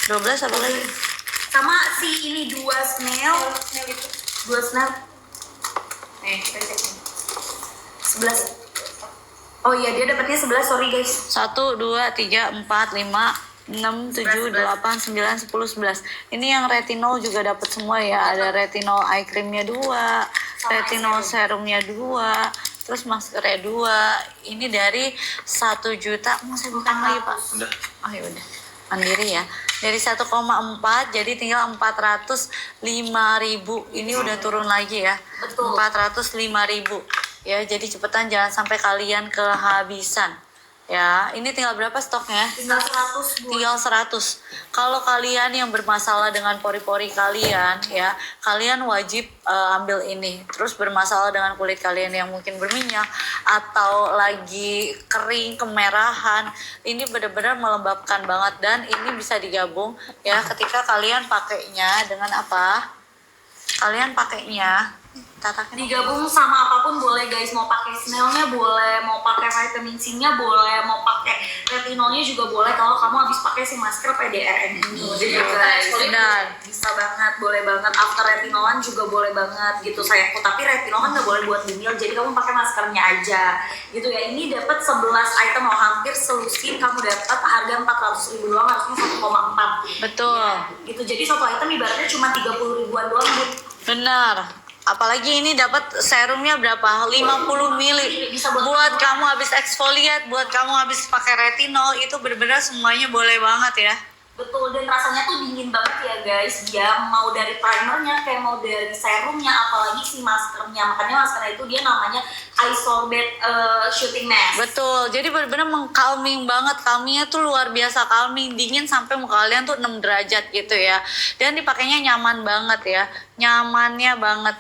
12 apa lagi? Sama si ini 2 snail itu. 2 snail. Kita cek nih. 11. Oh iya, dia dapatnya 11, sorry guys. 1, 2, 3, 4, 5, 6, 7, 8, 9, 10, 11. Ini yang retinol juga dapat semua ya. Ada retinol eye creamnya 2, retinol serumnya 2, terus maskernya 2. Ini dari 1 juta. Mau saya bukan lagi Pak? Udah. Oh ya udah. Mandiri ya. Dari 1,4 jadi tinggal 405.000. Ini udah turun lagi ya. Betul. 405.000. Ya, jadi cepetan jangan sampai kalian kehabisan. Ya, ini tinggal berapa stoknya? Tinggal 100. Tinggal 100. Kalau kalian yang bermasalah dengan pori-pori kalian, ya, kalian wajib ambil ini. Terus bermasalah dengan kulit kalian yang mungkin berminyak atau lagi kering, kemerahan, ini benar-benar melembabkan banget dan ini bisa digabung ya ketika kalian pakainya dengan apa? Kalian pakainya digabung sama apapun boleh guys, mau pakai snailnya boleh, mau pakai vitamin C-nya boleh, mau pakai retinolnya juga boleh kalau kamu habis pakai si masker PDRN ini. Jadi guys, benar. bisa banget, boleh banget. After retinolan juga boleh banget gitu sayangku. Tapi retinol kan nggak boleh buat bumil, jadi kamu pakai maskernya aja gitu ya. Ini dapat 11 item loh, hampir selusin kamu dapat harga 400.000 doang, harusnya 1,4. Betul. Ya, gitu. Jadi satu item ibaratnya cuma 30 ribuan doang, Bu. Benar. Apalagi ini dapat serumnya berapa? 50 mili. Bisa buat kamu habis eksfoliat, buat kamu habis pakai retinol, itu benar-benar semuanya boleh banget ya. Betul, dan rasanya tuh dingin banget ya guys. Dia mau dari primernya, kayak mau dari serumnya, apalagi si maskernya. Makanya maskernya itu dia namanya isorbate shooting mask. Betul, jadi benar-benar mengcalming banget. Calmingnya tuh luar biasa, calming, dingin sampai muka kalian tuh 6 derajat gitu ya. Dan dipakainya nyaman banget ya, nyamannya banget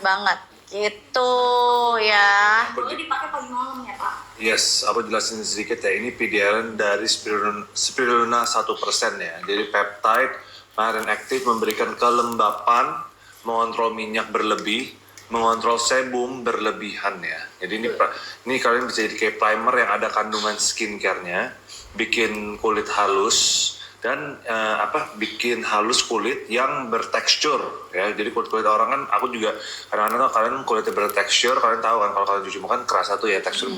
gitu ya. Boleh dipakai pagi malam ya Pak? Yes, aku jelasin sedikit ya. Ini PDRN dari spirulina 1% ya. Jadi peptide, marin aktif memberikan kelembapan, mengontrol minyak berlebih, mengontrol sebum berlebihan ya. Jadi ini kalian bisa jadi kayak primer yang ada kandungan skincare-nya, bikin kulit halus dan bikin halus kulit yang bertekstur ya. Jadi kulit orang kan, aku juga kadang-kadang kalian kulitnya bertekstur, kalian tahu kan kalau kalian cuci muka kan kerasa tuh ya tekstur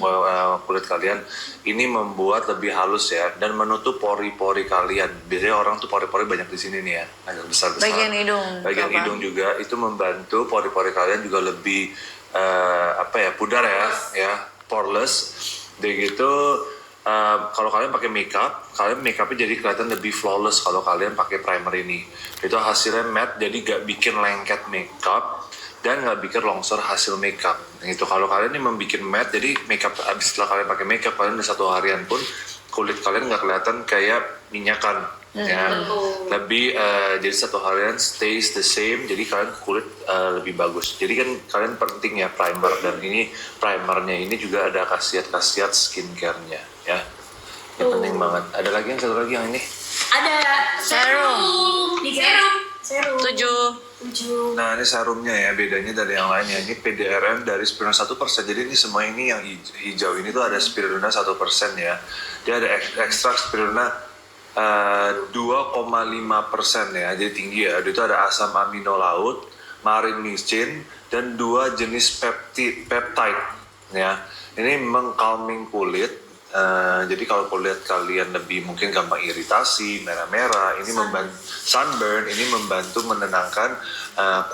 kulit kalian. Ini membuat lebih halus ya dan menutup pori-pori kalian. Biasanya orang tuh pori-pori banyak di sini nih ya, agak besar-besar. Bagian hidung juga itu membantu pori-pori kalian juga lebih pudar ya, poreless. Jadi gitu. Kalau kalian pakai makeup, kalian makeupnya jadi kelihatan lebih flawless kalau kalian pakai primer ini. Itu hasilnya matte, jadi gak bikin lengket makeup dan gak bikin longsor hasil makeup. Gitu. Kalau kalian ini membuat matte, jadi makeup abis setelah kalian pakai makeup, kalian udah 1 harian pun kulit kalian gak kelihatan kayak minyakan. Ya, lebih jadi 1 harian stays the same, jadi kalian kulit lebih bagus. Jadi kan kalian penting ya primer, dan ini primernya ini juga ada khasiat-khasiat skincare-nya ya. Ini penting banget. Ada lagi yang satu lagi yang ini. Ada serum. Serum. 7. Nah ini serumnya ya, bedanya dari yang lain ya. Ini PDRN dari spirulina 1%. Jadi ini semua ini yang hijau ini tuh ada spirulina 1% ya. Dia ada ekstrak spirulina 2,5% ya, jadi tinggi ya. Itu ada asam amino laut, marin micin, dan 2 jenis peptide ya. Ini mengcalming kulit. Jadi kalau kulit kalian lebih mungkin gampang iritasi, merah-merah, ini membantu sunburn, ini membantu menenangkan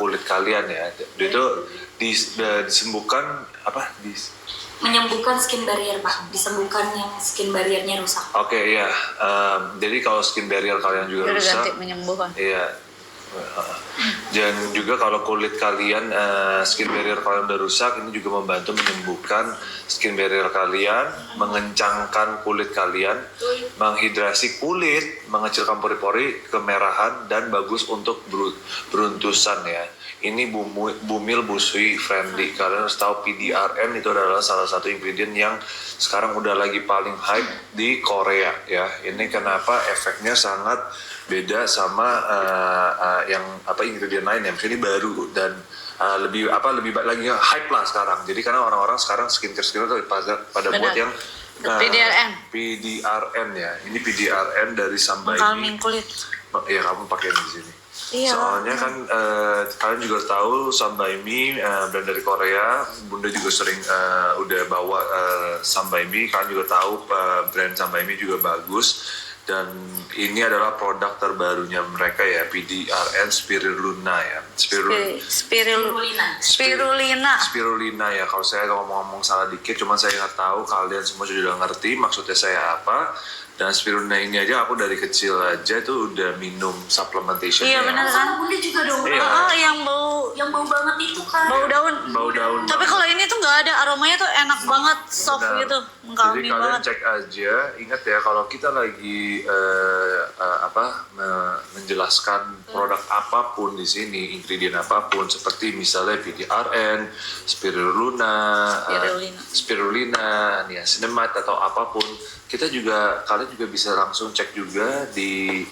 kulit kalian ya. Itu disembuhkan menyembuhkan skin barrier Pak, disembuhkan yang skin barriernya rusak. Oke, iya. Jadi kalau skin barrier kalian juga rusak, ganti menyembuhkan. iya. Dan juga kalau kulit kalian, skin barrier kalian udah rusak, ini juga membantu menyembuhkan skin barrier kalian, mengencangkan kulit kalian, menghidrasi kulit, mengecilkan pori-pori, kemerahan, dan bagus untuk beruntusan ya. Ini bumil busui friendly. Kalian harus tahu PDRN itu adalah salah satu ingredient yang sekarang udah lagi paling hype di Korea ya. Ini kenapa efeknya sangat beda sama ingredient lain ya. Ini baru dan lebih lagi hype lah sekarang. Jadi karena orang-orang sekarang skincare pada buat yang PDRN ya. Ini PDRN dari Sambaini. Calming kulit. ya kamu pakai di sini. Iya. Soalnya kan kalian juga tahu Sambaimi brand dari Korea, Bunda juga sering udah bawa Sambaimi, kalian juga tahu brand Sambaimi juga bagus. Dan ini adalah produk terbarunya mereka ya, PDRN Spirulina ya. Spirulina ya, kalau saya ngomong salah dikit, cuman saya nggak tahu, kalian semua sudah ngerti maksudnya saya apa. Dan Spirulina ini aja aku dari kecil aja tuh udah minum supplementation. Iya benar kan? Sama Bunda juga dong. Iya. Yang bau banget itu kan. bau daun. Bau daun. Tapi kalau ini tuh nggak ada, aromanya tuh enak banget, soft Benar. gitu, Jadi mengkalmi kalian banget. cek aja, ingat ya kalau kita lagi menjelaskan produk apapun di sini, ingredient apapun seperti misalnya PDRN, Spirulina, niacinamide atau apapun, kalian juga bisa langsung cek juga di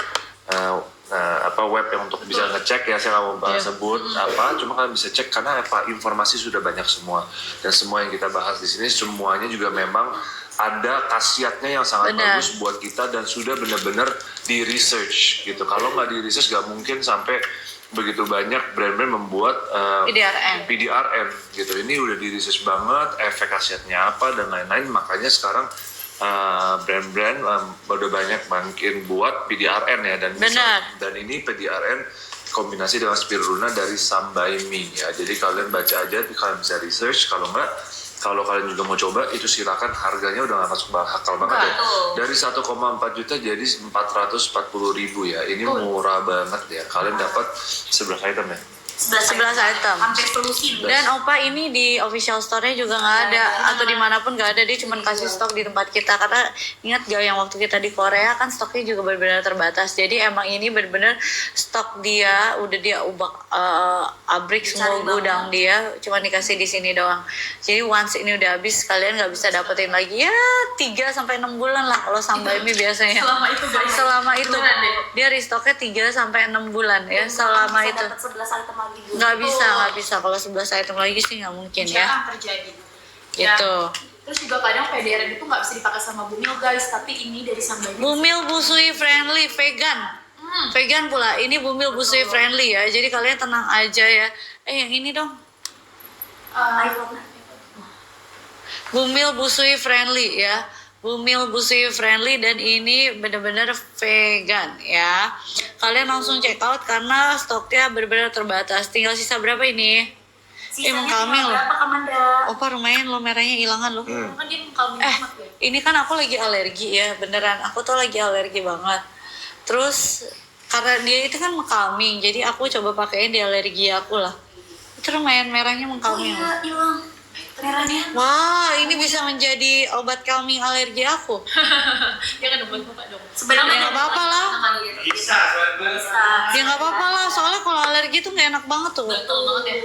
web yang untuk bisa ngecek ya, saya nggak mau sebut cuma kalian bisa cek karena informasi sudah banyak semua, dan semua yang kita bahas di sini semuanya juga memang ada khasiatnya yang sangat bagus buat kita dan sudah benar-benar di research gitu. Kalau nggak di research nggak mungkin sampai begitu banyak brand-brand membuat PDRN gitu. Ini udah di research banget, efek khasiatnya apa dan lain-lain, makanya sekarang brand-brand udah banyak makin buat PDRN ya, dan ini PDRN kombinasi dengan Spirulina dari Sambaimi ya. Jadi kalian baca aja, kalian bisa research. Kalau kalian juga mau coba itu silakan, harganya udah nggak masuk akal banget ya. Dari 1,4 juta jadi 440.000 ya. Ini murah banget ya. Kalian dapat 11 item ya. 11 item. Hampir solusi. Dan Opa ini di official store-nya juga nggak ada, atau dimanapun nggak ada, dia cuma kasih stok di tempat kita. Karena ingat gak yang waktu kita di Korea kan stoknya juga benar-benar terbatas. Jadi emang ini benar-benar stok dia udah dia abrik semua gudang dia, cuma dikasih di sini doang. Jadi once ini udah habis, kalian nggak bisa dapetin lagi ya 3-6 bulan lah kalau Sambaimi biasanya. Selama itu dia restoknya 3-6 bulan ya, selama itu. Dapat 11 item lagi. Nggak bisa kalau 11 item lagi sih nggak mungkin ya. Akan terjadi. Gitu. Terus juga kadang PDRN itu nggak bisa dipakai sama Bumil guys, tapi ini dari Sambaimi. Bumil busui friendly, vegan. Vegan pula. Ini Bumil busui friendly ya. Jadi kalian tenang aja ya. Yang ini dong. Bumil busui friendly ya. Bumil busui friendly, dan ini benar-benar vegan ya. Kalian langsung check out karena stoknya benar-benar terbatas. Tinggal sisa berapa ini? Mengkalmi loh. Berapa Kamanda? Opa lumayan lo, merahnya hilangan lo. Kan dia mengkalmi banget ya. Ini kan aku lagi alergi ya, beneran. Aku tuh lagi alergi banget. Terus karena dia itu kan mengkalmi, jadi aku coba pakein di alergi aku lah. Itu lumayan merahnya mengkalmi. Iya, hilang merahnya. Wah, ini bisa menjadi obat calming alergi aku. Jangan dong buat Bapak dong. Sebenarnya Ya nggak apa-apa lah. Bisa. Ya nggak apa-apa lah, soalnya kalau alergi tuh nggak enak banget tuh. Betul banget ya.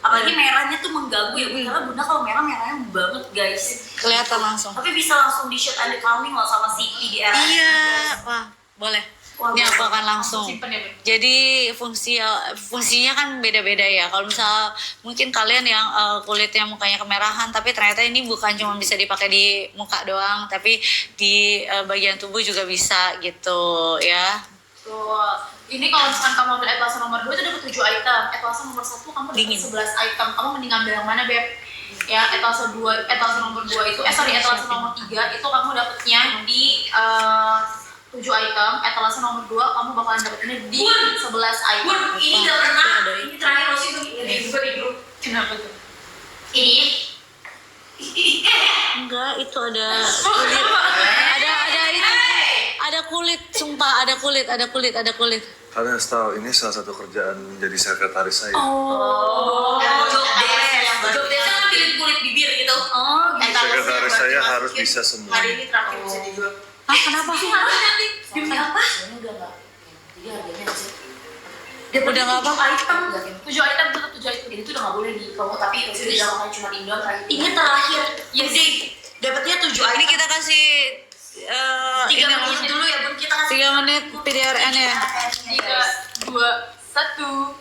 Apalagi merahnya tuh mengganggu ya. Karena Bunda kalau merahnya banget guys. Kelihatan langsung. Tapi bisa langsung di shoot and calming loh sama si PDRN. Iya, wah boleh. Ini aku akan langsung. Simpen ya, Bun. Jadi fungsinya kan beda-beda ya. Kalau misal mungkin kalian yang kulitnya mukanya kemerahan, tapi ternyata ini bukan cuma bisa dipakai di muka doang, tapi di bagian tubuh juga bisa gitu ya. Tuh. Ini kalau misalkan kamu ambil etalase nomor 2 itu dapat 7 item. Etalase nomor 1 kamu dapat Dingin. 11 item. Kamu mending ambil yang mana, Beb? Ya, etalase nomor 2 itu etalase nomor 3 itu kamu dapatnya di 7 item. Etalase nomor 2 kamu bakalan dapatnya di 11 item. Ini gak pernah. Ini terakhir Rosi tuh ini juga di grup. Kenapa tuh? Ini. Enggak, itu ada kulit. Ada itu. Ada kulit, sumpah ada kulit. Kalian harus tahu ini salah satu kerjaan menjadi sekretaris saya. Oh, job desk kan pilih kulit bibir gitu. Oh, gitu. Sekretaris saya harus bisa semua. Hari ini terakhir bisa dijual. Ah, kenapa? Demi apa? Udah nggak apa? Item. 7 item tetap 7 item. Itu udah nggak boleh di promo, tapi itu udah makan cuma Indo terakhir. Ini terakhir. Jadi dapatnya 7 item. Ini kita kasih 3 menit dulu ya Bun, kita kasih 3 menit PDRN ya. 3, 2, 1.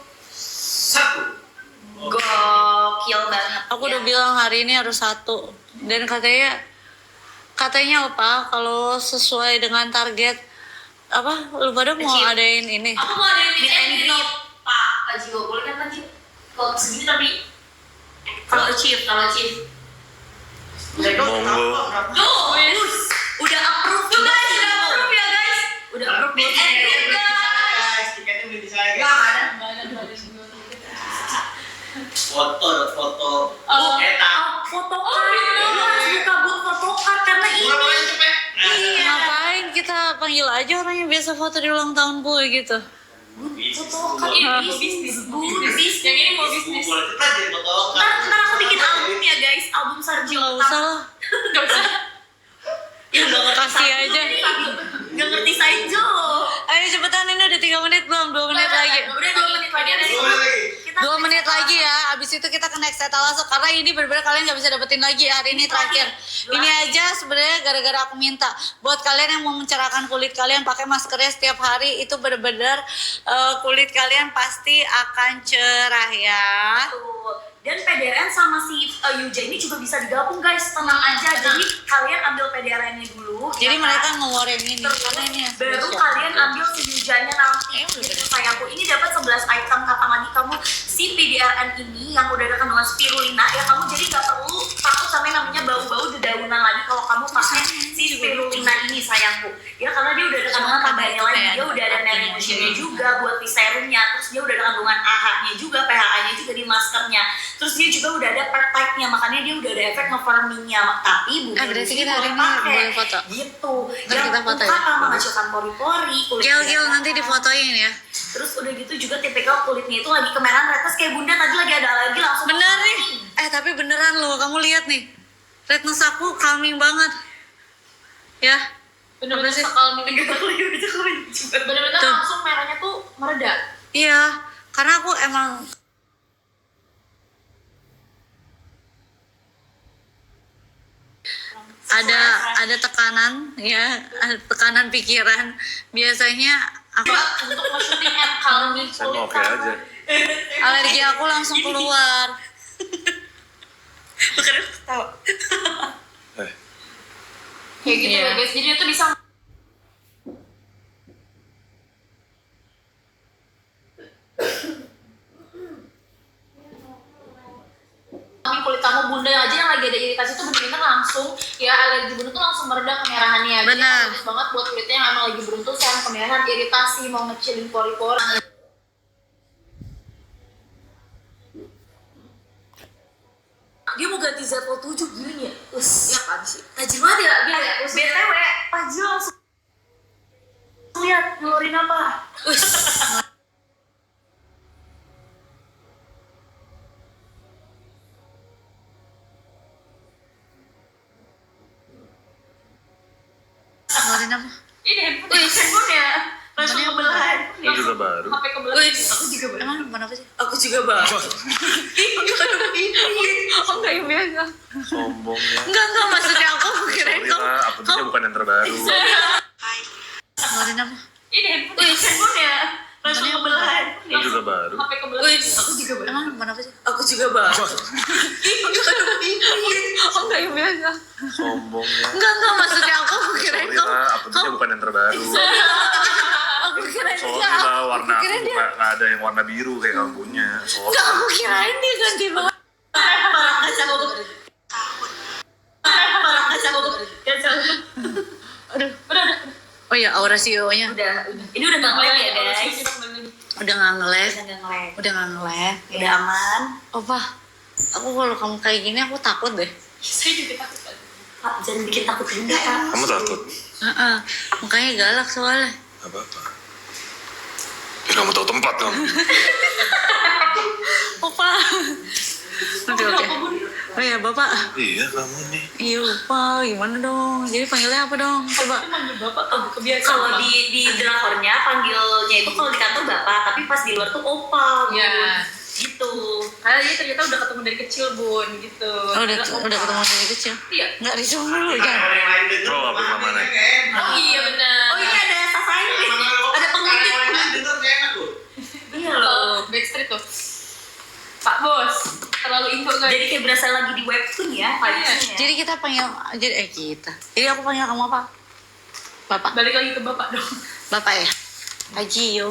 Gokil banget. Aku udah bilang hari ini harus 1. Dan katanya apa, kalau sesuai dengan target apa lu pada mau Achieve. adain ini? Aku mau ada Meet and greet. Pak Jiwo, boleh kan Pak Jiwo? Kalau segini tapi kalau achieve. Monggo. Tuh, Udah approve tuh guys, guys. udah approve ya guys. Udah approve Meet and greet guys. Tiketnya udah di saya Nggak guys. ada. Foto. Foto Oh, card. gitu. Lu harus buka buat foto card karena ini. Bukan cepet. Iya. Ngapain kita panggil aja orang yang biasa foto di ulang tahun gue gitu? Foto card ini bisnis. Yang ini mau bisnis. Boleh cepet jadi foto. Ntar aku bikin album ya guys, album Sarjo. Nggak usah lah. Nggak usah. Ya nggak ngerti Kasih Sarjo. aja. Nggak ngerti Sarjo. Ayo cepetan, ini udah 3 menit belum? 2 menit lagi. Udah 2 menit lagi. Boleh lagi. Kita 2 menit lagi ya, abis itu kita ke next etalase karena ini bener-bener kalian nggak bisa dapetin lagi hari ini terakhir. Ini aja sebenarnya gara-gara aku minta buat kalian yang mau mencerahkan kulit kalian pakai maskernya setiap hari itu bener-bener kulit kalian pasti akan cerah ya. Tuh. Dan PDRN sama si Yuja ini juga bisa digabung guys, tenang aja. Jadi kalian ambil PDRN-nya dulu. Jadi ya kan? mereka ngeluarin ini Terus karena ini ya, baru spesial. kalian ambil si Yujanya nanti. Gitu sayangku, ini dapat 11 item kapan lagi kamu si PDRN ini yang udah ada kandungan spirulina ya, kamu jadi nggak perlu takut sama yang namanya bau-bau dedaunan lagi kalau kamu pakai si spirulina ini sayangku. Ya karena dia udah ada kandungan tambahannya lagi, dia udah ada magnesiumnya juga buat di serumnya, terus dia udah ada kandungan AHA-nya juga, PHA-nya juga di maskernya. Terus dia juga udah ada peptide-nya, makanya dia udah ada efek nge-firming-nya. Tapi bukan berarti kita hari ini boleh foto. gitu. Ntar kita foto ya. Utama menghasilkan pori-pori, kulit Gil nanti merah. difotoin ya. Terus udah gitu juga tipikal kulitnya itu lagi kemerahan redness kayak bunda tadi lagi ada alergi langsung Bener nih. calming. Tapi beneran loh, kamu lihat nih. Redness aku calming banget. Ya. Bener-bener Apa sih? sekali bener-bener Tuh. langsung merahnya tuh mereda. Iya, karena aku emang ada tekanan ya, ada tekanan pikiran. Biasanya aku Untuk nge-shooting and calming Saya kulit mau oke aja. alergi aku langsung keluar. Eh, kayak gitu Iya. ya guys, jadi itu bisa ngalamin kulit kamu bunda aja yang lagi ada iritasi itu bener-bener langsung ya alergi bunda tuh langsung mereda kemerahannya. Jadi Benar. bagus banget buat kulitnya yang emang lagi beruntung sekarang kemerahan, iritasi, mau ngecilin pori-pori. Dia mau ganti Z7 gini ya. Ya kan sih. Tajir banget ya. Iya, ya, BTW, Tajir langsung lihat ngeluarin apa. Ngeluarin apa? Ini handphone ya. Langsung Handphone kebelah. ini juga baru. HP kebelah. Aku juga baru. Emang mana apa sih? Aku juga baru. Oh enggak yang biasa. Sombong ya. Enggak maksudnya aku kirain Sorry kamu. lah, update-nya bukan yang terbaru. Ngeluarin apa? Ini handphone ya. Langsung Handphone kebelah. Ini juga baru. HP kebelah. Aku juga baru. Emang mana apa sih? Aku juga baru. Oh enggak yang biasa. Sombong ya. Enggak maksudnya aku kirain Sorry kamu. lah, update-nya bukan yang terbaru. Aku kirain Sorry dia. lah, warna aku kirain dia. nggak ada yang warna biru kayak kamu punya. Sorry. Enggak, aku kirain dia ganti banget. Parah kaca aku. Parah kaca aku. Udah. Oh ya, aura CEO-nya Udah. Ini udah nggak nge-lag ya guys. udah nggak nge-lag. Udah nggak nge-lag. Udah nggak nge-lag. Udah aman. Opa, aku kalau kamu kayak gini aku takut deh. Saya juga takut kan. Pak, jangan bikin takut bunda Pak. Kamu takut? Heeh. Mukanya galak soalnya. Apa-apa. Biar kamu tahu tempat dong. Opa. Oke. Oh ya, Bapak. Iya, kamu nih. Iya, lupa. Gimana dong? Jadi panggilnya apa dong? Coba. Manggil bapak tuh kebiasaan. Kalau di drakornya panggilnya itu kalau di kantor bapak, tapi pas di luar tuh opa. Bun. Ya. Gitu. Karena dia ternyata udah ketemu dari kecil bun gitu. Oh, udah ketemu dari kecil. Iya. Enggak risau dulu kan. Orang lain denger. Oh, apa mana? Oh iya benar. Oh ini ada sasain nih. Ada pengintip. Orang lain denger nggak enak loh. Iya loh. Backstreet tuh. Pak Bos, terlalu Indo guys. Jadi kayak berasa lagi di webtoon ya, vibes-nya. Jadi kita panggil kita. Jadi aku panggil kamu apa? Bapak. Balik lagi ke bapak dong. Bapak ya? Haji yo.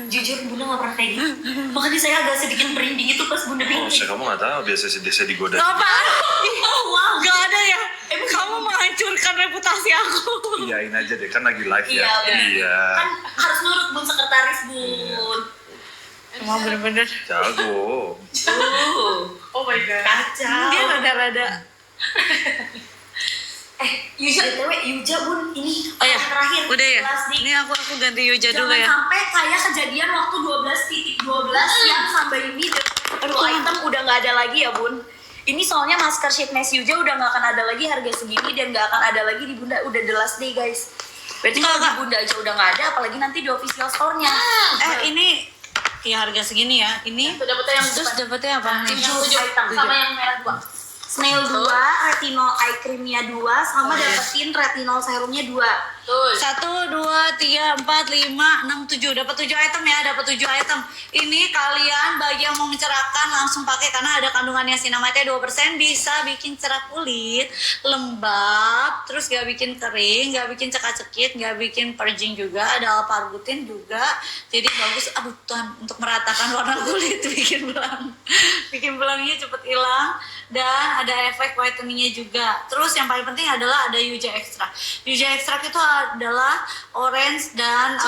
Jujur bunda gak pernah kayak gitu. Makanya saya agak sedikit merinding itu pas bunda Oh, bilang. kamu nggak tahu biasa saya digoda. Apa? Wow, gak ada ya? Kamu menghancurkan reputasi aku. Iyain aja deh, kan lagi live ya. Iya, benar. Iya. Kan harus nurut bun sekretaris bun. Emang bener-bener. Jago. Oh my god. Kacau. Dia rada-rada. Yuja, btw Yuja bun ini Oh ya, terakhir. udah ya? Last day. Ini aku ganti Yuja dulu Jangan ya. sampai kayak kejadian waktu 12.12 yang sampai ini satu item udah nggak ada lagi ya bun. Ini soalnya masker sheet mask Yuja udah nggak akan ada lagi harga segini dan nggak akan ada lagi di bunda, udah the last day guys. Berarti kalau di bunda aja udah nggak ada, apalagi nanti di official store-nya. Ini ya harga segini ya. Ini Itu dapetnya yang terus dapetnya apa nih? Tujuh 7 item. sama yang merah 2. Snail 2, retinol eye cream-nya 2, sama dapetin retinol serumnya 2. Betul. 1, 2, 3, 4, 5, 6, 7. Dapat 7 item ya, dapat 7 item. Ini kalian bagi yang mau mencerahkan langsung pakai karena ada kandungan niacinamide 2%, bisa bikin cerah kulit, lembab, terus gak bikin kering, gak bikin cekak-cekit, gak bikin purging juga, ada alpha-arbutin juga. Jadi bagus, aduh Tuhan, untuk meratakan warna kulit, bikin belang. Bikin belangnya cepet hilang dan ada efek whiteningnya juga. Terus yang paling penting adalah ada Yuja Extract. Yuja Extract itu adalah orange dan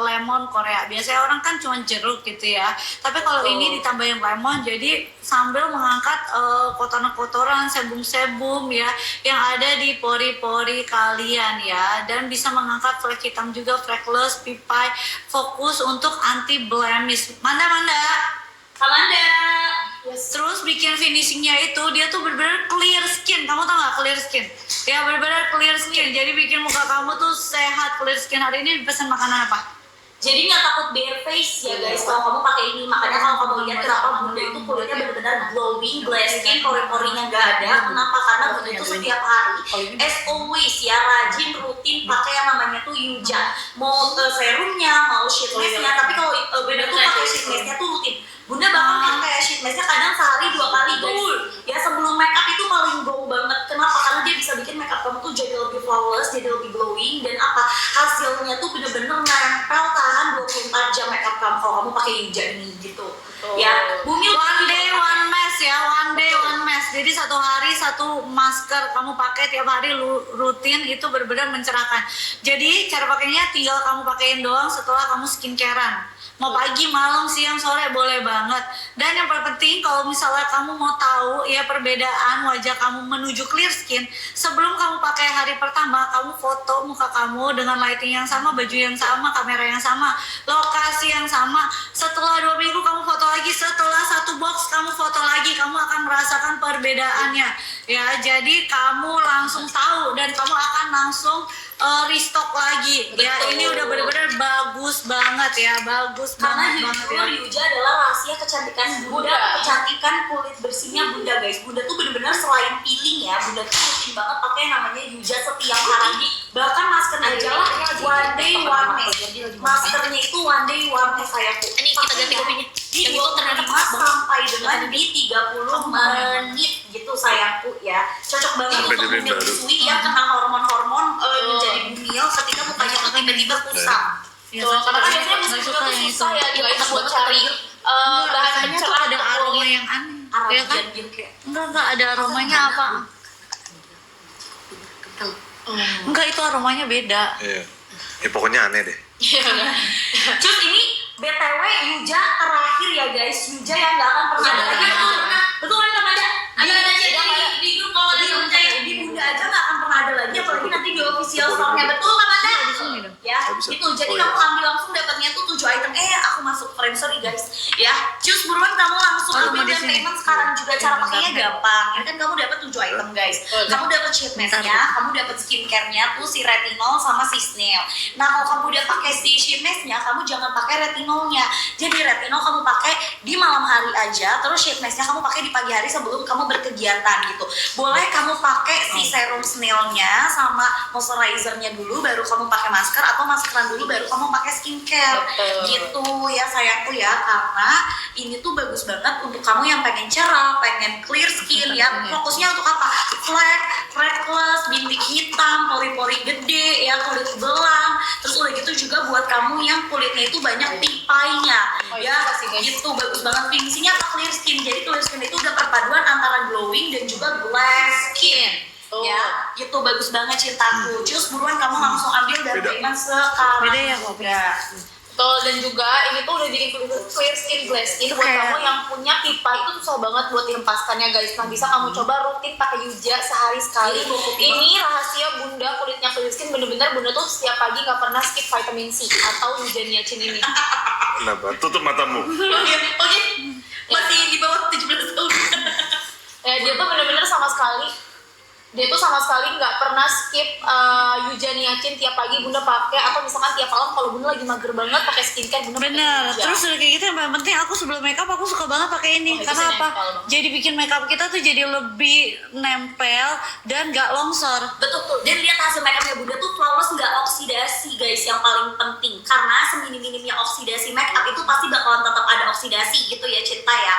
lemon Korea. Biasanya orang kan cuma jeruk gitu ya. Tapi kalau ini ditambahin lemon, jadi sambil mengangkat kotoran-kotoran, sebum-sebum ya yang ada di pori-pori kalian ya. Dan bisa mengangkat flek hitam juga, freckles, pipai, fokus untuk anti blemish. Manda. Kamanda. Terus bikin finishingnya itu dia tuh bener-bener clear skin. Kamu tau gak clear skin? Ya bener-bener clear skin. Jadi bikin muka kamu tuh sehat, clear skin. Hari ini pesan makanan apa? Jadi nggak takut bare face ya guys kalau kamu pakai ini. Makanya kalau kamu lihat kenapa bunda itu kulitnya benar-benar glowing, glassing, pori-porinya nggak ada. Kenapa? Karena bunda itu setiap hari, as always ya, rajin rutin pakai yang namanya tuh Yuja. Mau serumnya, mau sheet mask-nya. Tapi kalau bunda tuh pakai sheet mask-nya tuh rutin. Bunda bahkan pakai sheet mask-nya kadang sehari 2 kali guys. Ya sebelum make up itu paling glow banget. Kenapa? Karena dia bisa bikin make up kamu tuh jadi lebih flawless, jadi lebih glowing, dan apa hasilnya tuh bener-bener nempel tahan 24 jam make up kamu kalau kamu pakai Yuja ini gitu. Ya, Bumi One day one mask ya, one day one mask. Jadi satu hari satu masker kamu pakai tiap hari rutin, itu benar-benar mencerahkan. Jadi cara pakainya tinggal kamu pakein doang setelah kamu skincarean. Mau pagi, malam, siang, sore boleh banget. Dan yang paling penting kalau misalnya kamu mau tahu ya perbedaan wajah kamu menuju clear skin, sebelum kamu pakai hari pertama, kamu foto muka kamu dengan lighting yang sama, baju yang sama, kamera yang sama, lokasi yang sama. Setelah 2 minggu kamu foto lagi, setelah 1 box kamu foto lagi, kamu akan merasakan perbedaannya. Ya, jadi kamu langsung tahu dan kamu akan langsung restock lagi. Ya, ini udah benar-benar bagus banget ya, bagus karena banget jujur ya. Yuja adalah rahasia kecantikan bunda, kecantikan kulit bersihnya bunda guys. Bunda tuh bener-bener selain peeling ya, bunda tuh rutin banget pakai yang namanya Yuja setiap hari. Bahkan maskernya aja lah one day one mask. Maskernya itu one day one mask sayangku. Ini kita ganti kopinya. Di Yang itu ternyata 25 sampai dengan di 30 menit gitu sayangku ya. Cocok banget Sampai untuk di brand baru. menyusui yang kena hormon-hormon menjadi bumil ketika mukanya tuh tiba-tiba kusam. Ya, Tuh, karena kan biasanya nggak musim suka tuh yang itu. susah ya guys Iya, buat cari bahan Rasanya tuh pencerah ada untuk aroma kulit. yang aneh. Ya kan? Arabian gitu kayak. Enggak ada aromanya apa? Enggak, itu aromanya beda. Iya. Ya pokoknya aneh deh. Terus ini BTW Yuja terakhir ya guys. Yuja yang gak akan pernah ada lagi. Betul kan Kamanda? Ada di grup kalau ada yang percaya. Di bunda aja gak akan pernah ada lagi, apalagi nanti di official store-nya. Betul Kamanda? Di sini dong. Ya, Oh, bisa. itu. Jadi Oh, iya. kamu ambil langsung dapatnya tuh 7 item. Aku masuk frame, sorry guys. Ya, cus buruan kamu langsung Oh, ambil mau di dan sini. payment sekarang juga. Cara pakainya Bentar, gampang. Ini kan kamu dapat 7 item guys. Kamu dapat sheet mask-nya, kamu dapat skincare-nya tuh si retinol sama si snail. Nah, kalau kamu udah pakai si sheet mask-nya, kamu jangan pakai retinolnya. Jadi retinol kamu pakai di malam hari aja, terus sheet mask-nya kamu pakai di pagi hari sebelum kamu berkegiatan gitu. Boleh kamu pakai si serum nose nailnya sama moisturizernya dulu, baru kamu pakai masker, atau maskeran dulu baru kamu pakai skincare. Betul. Gitu ya sayangku ya, karena ini tuh bagus banget untuk kamu yang pengen cerah, pengen clear skin ya. Fokusnya untuk apa? Flek, freckles, bintik hitam, pori-pori gede ya, kulit belang. Terus udah gitu juga buat kamu yang kulitnya itu banyak tipainya Oh, ya, iya sih, guys. gitu bagus banget. Fungsinya apa? Clear skin. Jadi clear skin itu udah perpaduan antara glowing dan juga glass skin. Tuh. Ya, itu bagus banget cintaku. Cus, buruan kamu langsung ambil dan Beda. Iman sekarang. Beda ya, kok? Ya. Betul, dan juga ini tuh udah jadi clear skin, glass skin buat Kayak- kamu yang punya pipa itu susah banget buat dilepaskannya guys. Nah bisa kamu coba rutin pakai Yuja sehari sekali. Ini rahasia bunda kulitnya clear skin, bener-bener bunda tuh setiap pagi nggak pernah skip vitamin C atau Yuja niacin ini. Kenapa? Tutup matamu. Oke, masih di bawah 17 tahun. Ya dia tuh bener-bener sama sekali nggak pernah skip Yuja niacin tiap pagi bunda pakai, atau misalkan tiap malam kalau bunda lagi mager banget pakai skincare bunda pakai Bener, Yuja. terus udah kayak gitu yang paling penting aku sebelum makeup aku suka banget pakai ini. Oh, itu Karena sih apa? nempel banget. Jadi bikin makeup kita tuh jadi lebih nempel dan gak longsor. Betul tuh. Dan lihat hasil makeupnya Bunda tuh flawless, nggak oksidasi guys, yang paling penting. Karena seminim-minimnya oksidasi makeup itu pasti bakalan tetap ada oksidasi gitu ya Cinta ya.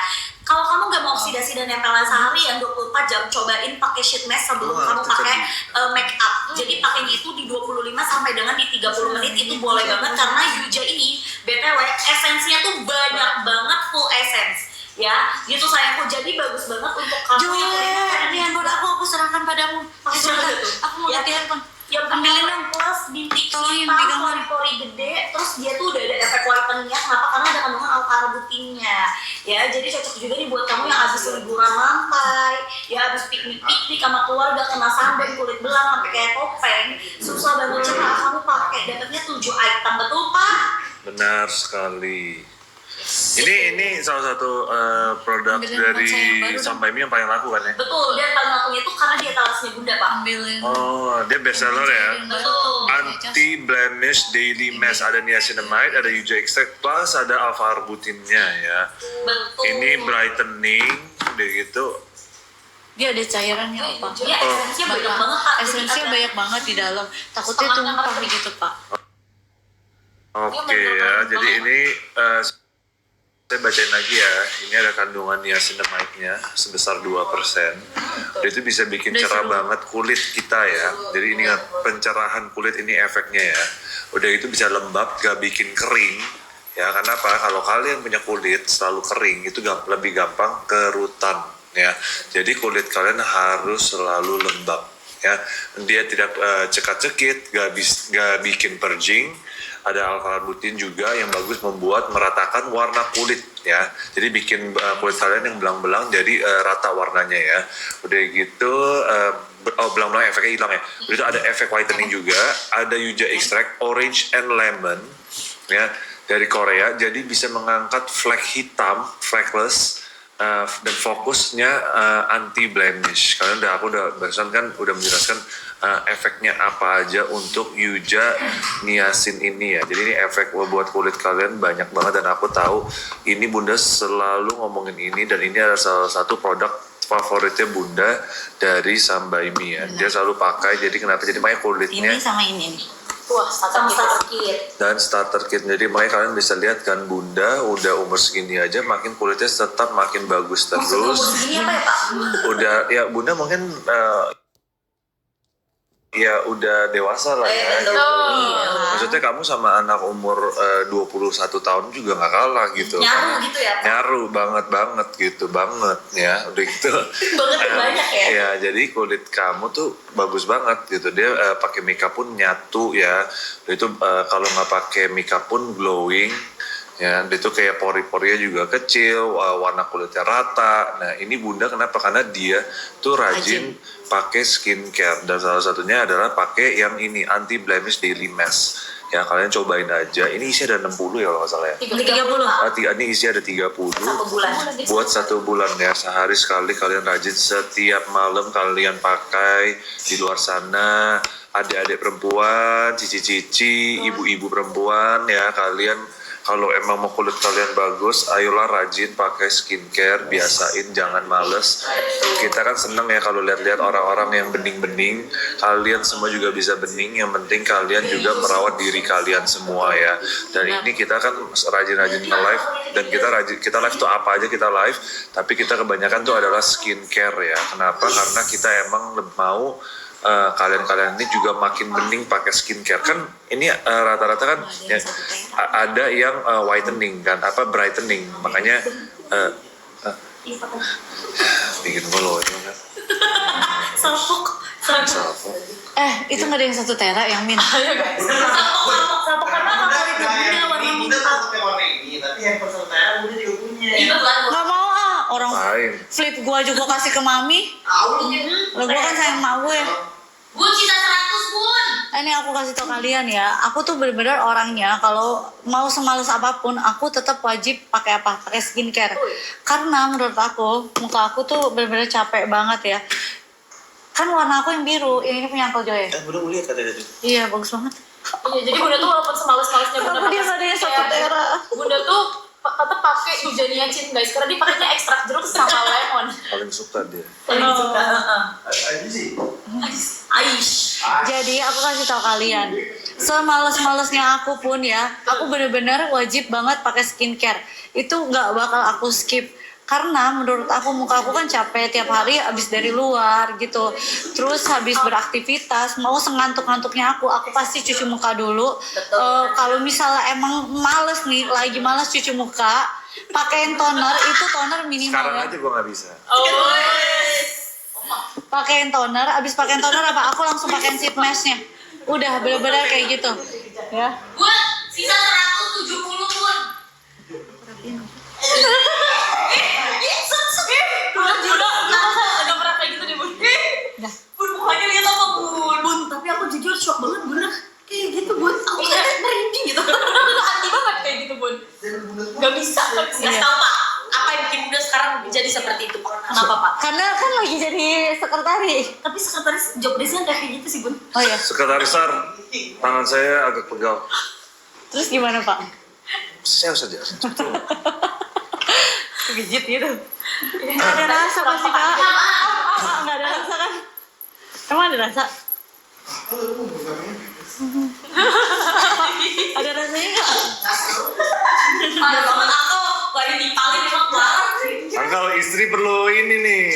Kalau kamu nggak mau oksidasi dan nempelan seharian 24 jam, cobain pakai sheet mask sebelum kamu pakai makeup. Jadi pakainya itu di 25 sampai dengan di 30 menit itu boleh banget, karena Yuja ini BTW esensinya tuh banyak banget, full essence. Ya, gitu sayangku. Jadi bagus banget untuk kamu yang Joy, kulitnya ini handphone aku serahkan padamu. Pakai serahkan tuh. Aku mau Ya. ganti handphone. yang Ambilin ambilin dong. plus bintik Tolongin hitam, pegang. pori-pori gede, terus dia tuh udah ada efek whiteningnya. Kenapa? Karena ada kandungan alpha-arbutinnya. Ya, jadi cocok juga nih buat kamu yang habis liburan pantai, ya habis piknik-piknik sama keluarga, kena sunburn, kulit belang sampai kayak topeng. Susah banget cerah kamu pakai. Dapatnya 7 item, betul Pak? Benar sekali. Ini salah satu produk Ambilin dari ponsel yang baru dong. Sampai yang paling laku kan ya? Betul, dan paling lakunya itu karena dia talasnya Bunda Pak. Ambilin. Oh, dia best seller ya. Betul. Anti blemish daily mask, ada niacinamide, ada Yuja extract plus ada alpha arbutinnya ya. Betul. Ini brightening, udah gitu. Dia ada cairannya apa? Ya, esensinya banyak banget Pak. Jadi Esensinya ada- banyak banget di dalam. Takutnya Setengahnya tumpah ngerti. gitu, Pak. Oke bener-bener ya, banget. jadi ini saya bacain lagi ya. Ini ada kandungan niacinamide-nya sebesar 2%. Itu bisa bikin Udah cerah seru. banget kulit kita ya. Jadi ini pencerahan kulit ini efeknya ya. Udah itu bisa lembab, gak bikin kering. Ya, karena apa? Kalau kalian punya kulit selalu kering, itu lebih gampang kerutan ya. Jadi kulit kalian harus selalu lembab ya. Dia tidak cekat-cekit, gak bikin purging. Ada alpha-arbutin juga yang bagus membuat meratakan warna kulit ya. Jadi bikin kulit kalian yang belang-belang jadi rata warnanya ya. Udah gitu belang-belang efeknya hilang ya. Udah itu ada efek whitening juga, ada Yuja extract orange and lemon ya dari Korea. Jadi bisa mengangkat flek hitam, freckles, dan fokusnya anti blemish. Kalian aku udah barusan kan udah menjelaskan efeknya apa aja untuk Yuja niacin ini ya. Jadi ini efek buat kulit kalian banyak banget, dan aku tahu ini Bunda selalu ngomongin ini, dan ini adalah salah satu produk favoritnya Bunda dari Sambaimi ya. Dia selalu pakai, jadi kenapa? Jadi makanya kulitnya Ini sama ini nih. Wah, sama starter kit. dan starter kit. Jadi makanya kalian bisa lihat kan Bunda udah umur segini aja makin kulitnya tetap makin bagus Maksudnya umur terus. segini apa ya Pak? Udah ya Bunda mungkin ya udah dewasa lah ya. Betul. Iya. Maksudnya kamu sama anak umur 21 tahun juga nggak kalah gitu. Nyaru gitu ya Pak? Nyaru banget gitu banget ya. Udah gitu. Banget tuh banyak ya? Ya, jadi kulit kamu tuh bagus banget gitu. Dia pakai makeup pun nyatu ya. Itu kalau nggak pakai makeup pun glowing. Ya, itu kayak pori-porinya juga kecil, warna kulitnya rata. Nah, ini Bunda kenapa? Karena dia tuh rajin pakai skincare, dan salah satunya adalah pakai yang ini anti blemish daily mask. Ya, kalian cobain aja. Ini isi ada 60 ya kalau nggak salah ya. 30 Pak. Ini isi ada 30. 1 bulan. Buat 1 bulan ya, sehari sekali kalian rajin, setiap malam kalian pakai di luar sana. Adik-adik perempuan, cici-cici, ibu-ibu perempuan ya, kalian kalau emang mau kulit kalian bagus, ayolah rajin pakai skincare, biasain, jangan males. Kita kan seneng ya kalau lihat-lihat orang-orang yang bening-bening, kalian semua juga bisa bening, yang penting kalian juga merawat diri kalian semua ya. Dan ini kita kan rajin-rajin nge-live, dan kita live tuh apa aja kita live, tapi kita kebanyakan tuh adalah skincare ya. Kenapa? Karena kita emang mau kalian-kalian ini juga makin bening pakai skincare. Kan ini rata-rata kan ya, ada yang whitening kan, brightening. Makanya bikin follow ya kan. Salpuk. Itu nggak ada yang 1 tera yang min. Salpuk karena favoritnya Bunda warna Bunda minta. pakai warna ini, tapi yang persentase Bunda juga punya. Nggak mau orang Main. flip gua juga kasih ke mami. Lah gua kan sayang emak gue. Bun, sisa 100 bun. Ini aku kasih tau kalian ya, aku tuh bener-bener orangnya kalau mau semales apapun, aku tetap wajib pakai skincare. Karena menurut aku, muka aku tuh bener-bener capek banget ya. Kan warna aku yang biru, yang ini punya Uncle Joy. Bunda mau lihat katanya tuh. Iya, bagus banget. Iya, jadi Bunda tuh walaupun semales-malesnya Bunda Kenapa dia nggak ada yang 1 tera? Bunda tuh tetap pakai Hujaniacin guys, karena dia pakainya ekstrak jeruk sama lemon. Paling suka dia. Paling suka. Aja sih. Aish. Jadi aku kasih tau kalian, semales-malesnya aku pun ya, aku bener-bener wajib banget pakai skincare. Itu nggak bakal aku skip. Karena menurut aku muka aku kan capek tiap hari abis dari luar gitu. Terus habis beraktivitas, mau sengantuk-ngantuknya aku pasti cuci muka dulu. Kalau misalnya emang males nih, lagi males cuci muka, pakein toner, itu toner minimal Sekarang ya. aja gue nggak bisa. Pakein toner, abis pakein toner aku langsung pakein sheet mask-nya. Udah bener-bener kayak gitu. Ya. Bun, sisa 170 bun. Udah pernah kayak gitu deh bun. Bun, mukanya lihat apa Bun? Bun, tapi aku jujur shock banget Bunda. Kayak gitu Bun, aku kayak merinding gitu. Anti banget kayak gitu bun. Gak bisa. Nggak tahu Pak, apa yang bikin Bunda sekarang jadi seperti itu Pak? Kenapa Pak? Karena kan lagi jadi sekretari. Tapi sekretaris job desk-nya kayak gitu sih Bun. Oh ya. Sekretaris Sar, tangan saya agak pegal. Terus gimana Pak? Saya saja. Pijit gitu. Nggak ada rasa pasti Pak. Pak nggak ada rasa kan? Emang ada rasa? Ada rasanya nggak? Ada banget aku, gak ditimpalin emang banget. Angkal istri perlu ini nih,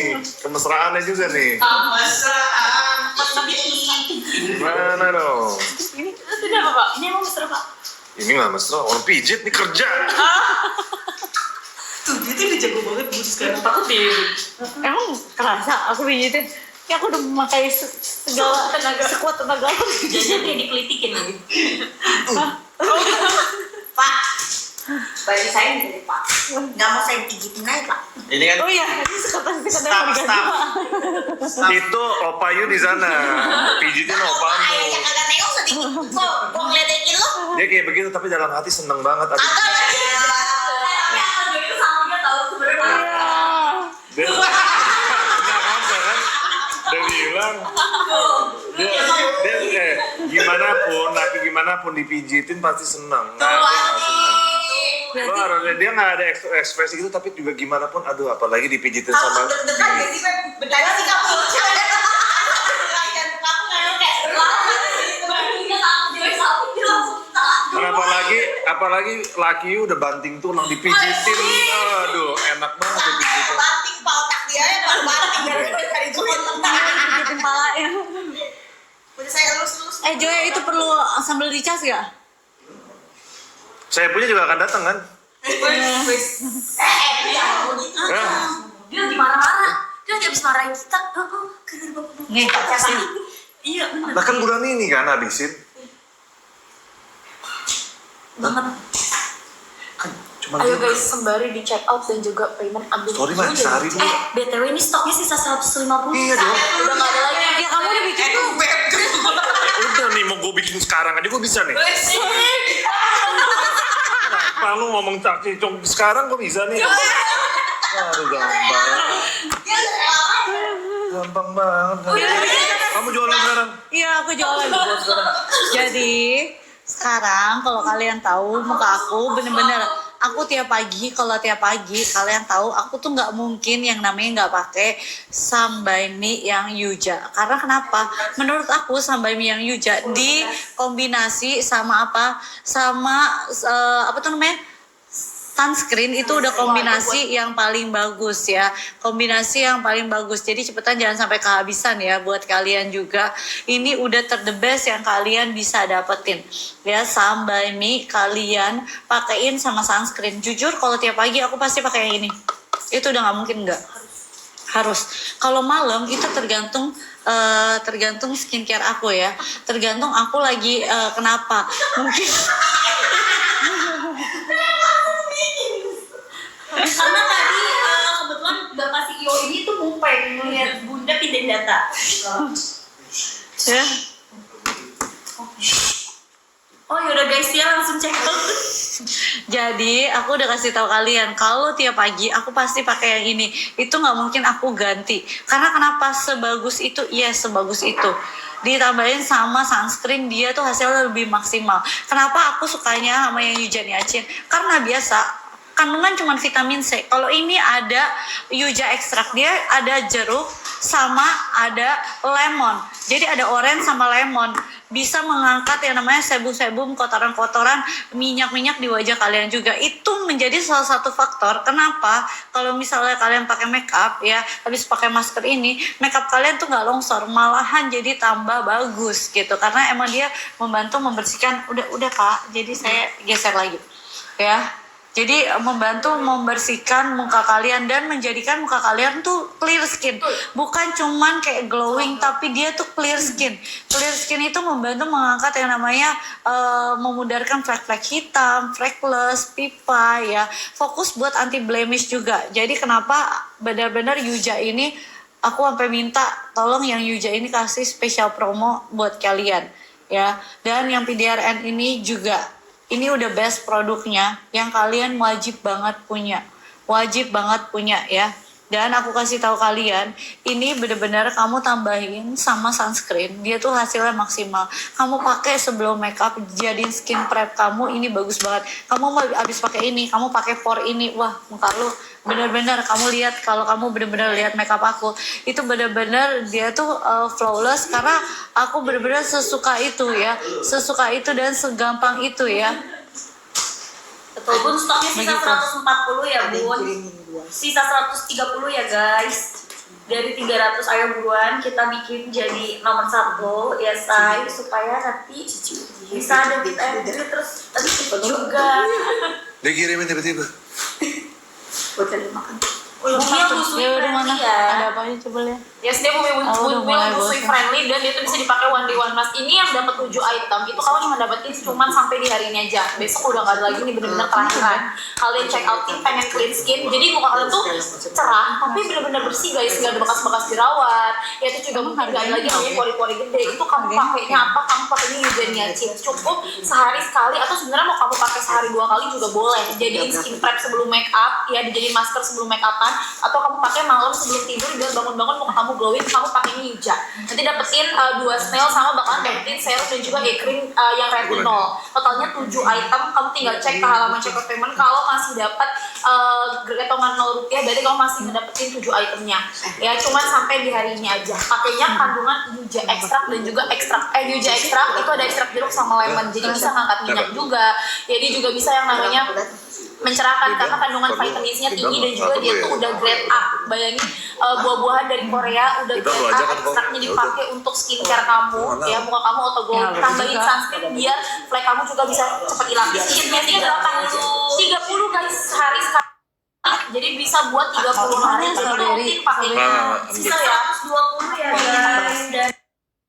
kemesraannya juga nih. Mesraan. Gimana dong? Itu apa pak? Ini emang mesra Pak. Ini nggak mesra, orang pijit nih kerja. Tuh, dia tuh udah jago banget Bun sekarang. Takut deh Bun. Emang kerasa aku pijitin. Ya aku udah memakai segala tenaga, sekuat tenaga aku. Jadi kayak dikelitikin nih. Pak, baju saya nih Pak. Nggak mau saya pijitin aja Pak. Ini kan Oh iya, ini sekretaris Staff, mau diganti staff. Pak. Itu opayu di sana, pijitin opamu. Ayah kagak nengok sedikit. Kok gua ngeledekin lo? Dia kayak begitu tapi dalam hati seneng banget. Aduh, Kagak lagi. Tapi aku itu sama dia tahu sebenarnya. dia nggak kan? Dia bilang, dia gimana pun, laki gimana pun dipijitin pasti seneng. Nah, dia nggak seneng. Lo harusnya dia nggak ada ekspresi gitu, tapi juga gimana pun, aduh apalagi dipijitin sama. Deg-degan gak sih Pep? Bener sih kamu. Apalagi laki udah banting tulang dipijitin, aduh enak banget dipijitin. Banting Pak, otak dia ya baru banting dari Joy. Pijitin palanya. Udah saya lurus-lurus. Joy itu perlu sambal dicas gak? Saya punya juga akan datang kan? Dia mau gitu. Dia lagi marah-marah. Dia lagi habis marahin kita. Gara-gara bapak. Nih, pasti. Iya benar. Nah kan bulan ini kan habisin. Banget. Kan cuma Ayo guys, sembari di check out dan juga payment ambil. Sorry Mas, sehari dulu. BTW ini stoknya sisa 150. Iya dong. Udah nggak ada lagi. Ya kamu udah bikin tuh. Udah nih mau gue bikin sekarang aja gue bisa nih. Nah, lu ngomong cakcicong sekarang gue bisa nih. Aduh gampang. Gampang banget. Kamu jualan sekarang? Iya, aku jualan. Jadi sekarang kalau kalian tahu muka aku bener-bener aku tiap pagi kalian tahu aku tuh nggak mungkin yang namanya nggak pakai Sambaimi yang Yuja. Karena kenapa? Menurut aku Sambaimi yang Yuja dikombinasi sama apa tuh namanya, sunscreen itu udah kombinasi yang paling bagus ya. Kombinasi yang paling bagus. Jadi cepetan jangan sampai kehabisan ya buat kalian juga. Ini udah the best yang kalian bisa dapetin. Ya, Sambaimi kalian pakein sama sunscreen. Jujur kalau tiap pagi aku pasti pakai yang ini. Itu udah nggak mungkin nggak. Harus. Kalau malam itu tergantung skincare aku ya. Tergantung aku lagi kenapa. Mungkin Karena tadi kebetulan Bapak CEO ini tuh mupeng ngeliat Bunda pindahin data. ya. Oh yaudah guys ya, langsung check out. Jadi aku udah kasih tahu kalian kalau tiap pagi aku pasti pakai yang ini. Itu nggak mungkin aku ganti. Karena kenapa? Sebagus itu, iya sebagus itu. Ditambahin sama sunscreen dia tuh hasilnya lebih maksimal. Kenapa aku sukanya sama yang Yuja Niacin? Karena biasa kandungan cuma vitamin C. Kalau ini ada Yuja ekstrak, dia ada jeruk sama ada lemon. Jadi ada orange sama lemon. Bisa mengangkat yang namanya sebum-sebum, kotoran-kotoran, minyak-minyak di wajah kalian juga. Itu menjadi salah satu faktor kenapa kalau misalnya kalian pakai makeup ya, habis pakai masker ini, makeup kalian tuh nggak longsor, malahan jadi tambah bagus gitu. Karena emang dia membantu membersihkan. Udah Kak, jadi saya geser lagi ya. Jadi membantu membersihkan muka kalian dan menjadikan muka kalian tuh clear skin. Bukan cuman kayak glowing, tapi dia tuh clear skin. Clear skin itu membantu mengangkat yang namanya memudarkan flek-flek hitam, freckles, pipa ya. Fokus buat anti blemish juga. Jadi kenapa benar-benar Yuja ini aku sampai minta tolong yang Yuja ini kasih spesial promo buat kalian ya. Dan yang PDRN ini juga, ini udah best produknya yang kalian wajib banget punya ya. Dan aku kasih tahu kalian, ini bener-bener kamu tambahin sama sunscreen, dia tuh hasilnya maksimal. Kamu pakai sebelum makeup, jadiin skin prep kamu, ini bagus banget. Kamu mau abis pakai ini, kamu pakai pore ini, wah muka lu bener-bener, kamu lihat kalau kamu bener-bener lihat makeup aku, itu bener-bener dia tuh flawless. Karena aku bener-bener sesuka itu ya, sesuka itu dan segampang itu ya. Betul Bun, stoknya sisa Begitu. 140 ya Bun. Sisa 130 ya guys. Dari 300 ayo buruan kita bikin jadi nomor 1 ya say, supaya nanti bisa ada fit and good terus juga. Dia kirimin tiba-tiba. Buat kalian makan. Bumil busui Ya udah mana? friendly ya. Ada apa aja coba lihat. Yes, dia Bumil udah mulai busui bosan. friendly dan dia tuh bisa dipakai one day one mask. Ini yang dapat 7 item itu kamu cuma dapetin cuma sampai di hari ini aja. Besok udah nggak ada lagi, ini bener-bener terakhiran. Kalian check outin pengen clean skin, jadi muka kalian tuh cerah tapi bener-bener bersih guys, nggak ada bekas-bekas jerawat. Ya itu juga mungkin nggak ada lagi namanya pori-pori gede. Itu kamu pakainya apa? Kamu pakainya Yuja Niacin. Cukup sehari sekali atau sebenarnya mau kamu pakai sehari 2 kali juga boleh. Jadiin skin prep sebelum make up ya, dijadiin masker sebelum make upan, atau kamu pakai malam sebelum tidur biar bangun-bangun muka kamu glowing, kamu pakai ini Yuja. Nanti dapetin 2 snail sama bakalan dapetin serum dan juga eye cream yang retinol. Totalnya 7 item, kamu tinggal cek ke halaman checkout payment. Kalau masih dapat potongan 0 rupiah, berarti kamu masih ngedapetin 7 itemnya. Ya cuman sampai di hari ini aja. Pakainya kandungan Yuja ekstrak dan juga Yuja ekstrak itu ada ekstrak jeruk sama lemon. Jadi bisa ngangkat minyak juga. Jadi juga bisa yang namanya mencerahkan karena kandungan vitamin C-nya tinggi dan juga dia tuh udah grade A. Bayangin buah-buahan dari Korea udah grade A, ekstraknya dipakai untuk skincare kamu ya, muka kamu auto glow. Tambahin sunscreen biar flek kamu juga bisa cepat hilang. Skinnya sih 30 guys sehari sekali. Jadi bisa buat 30 hari jadi rutin pakainya. Sisa 120 ya guys. Dan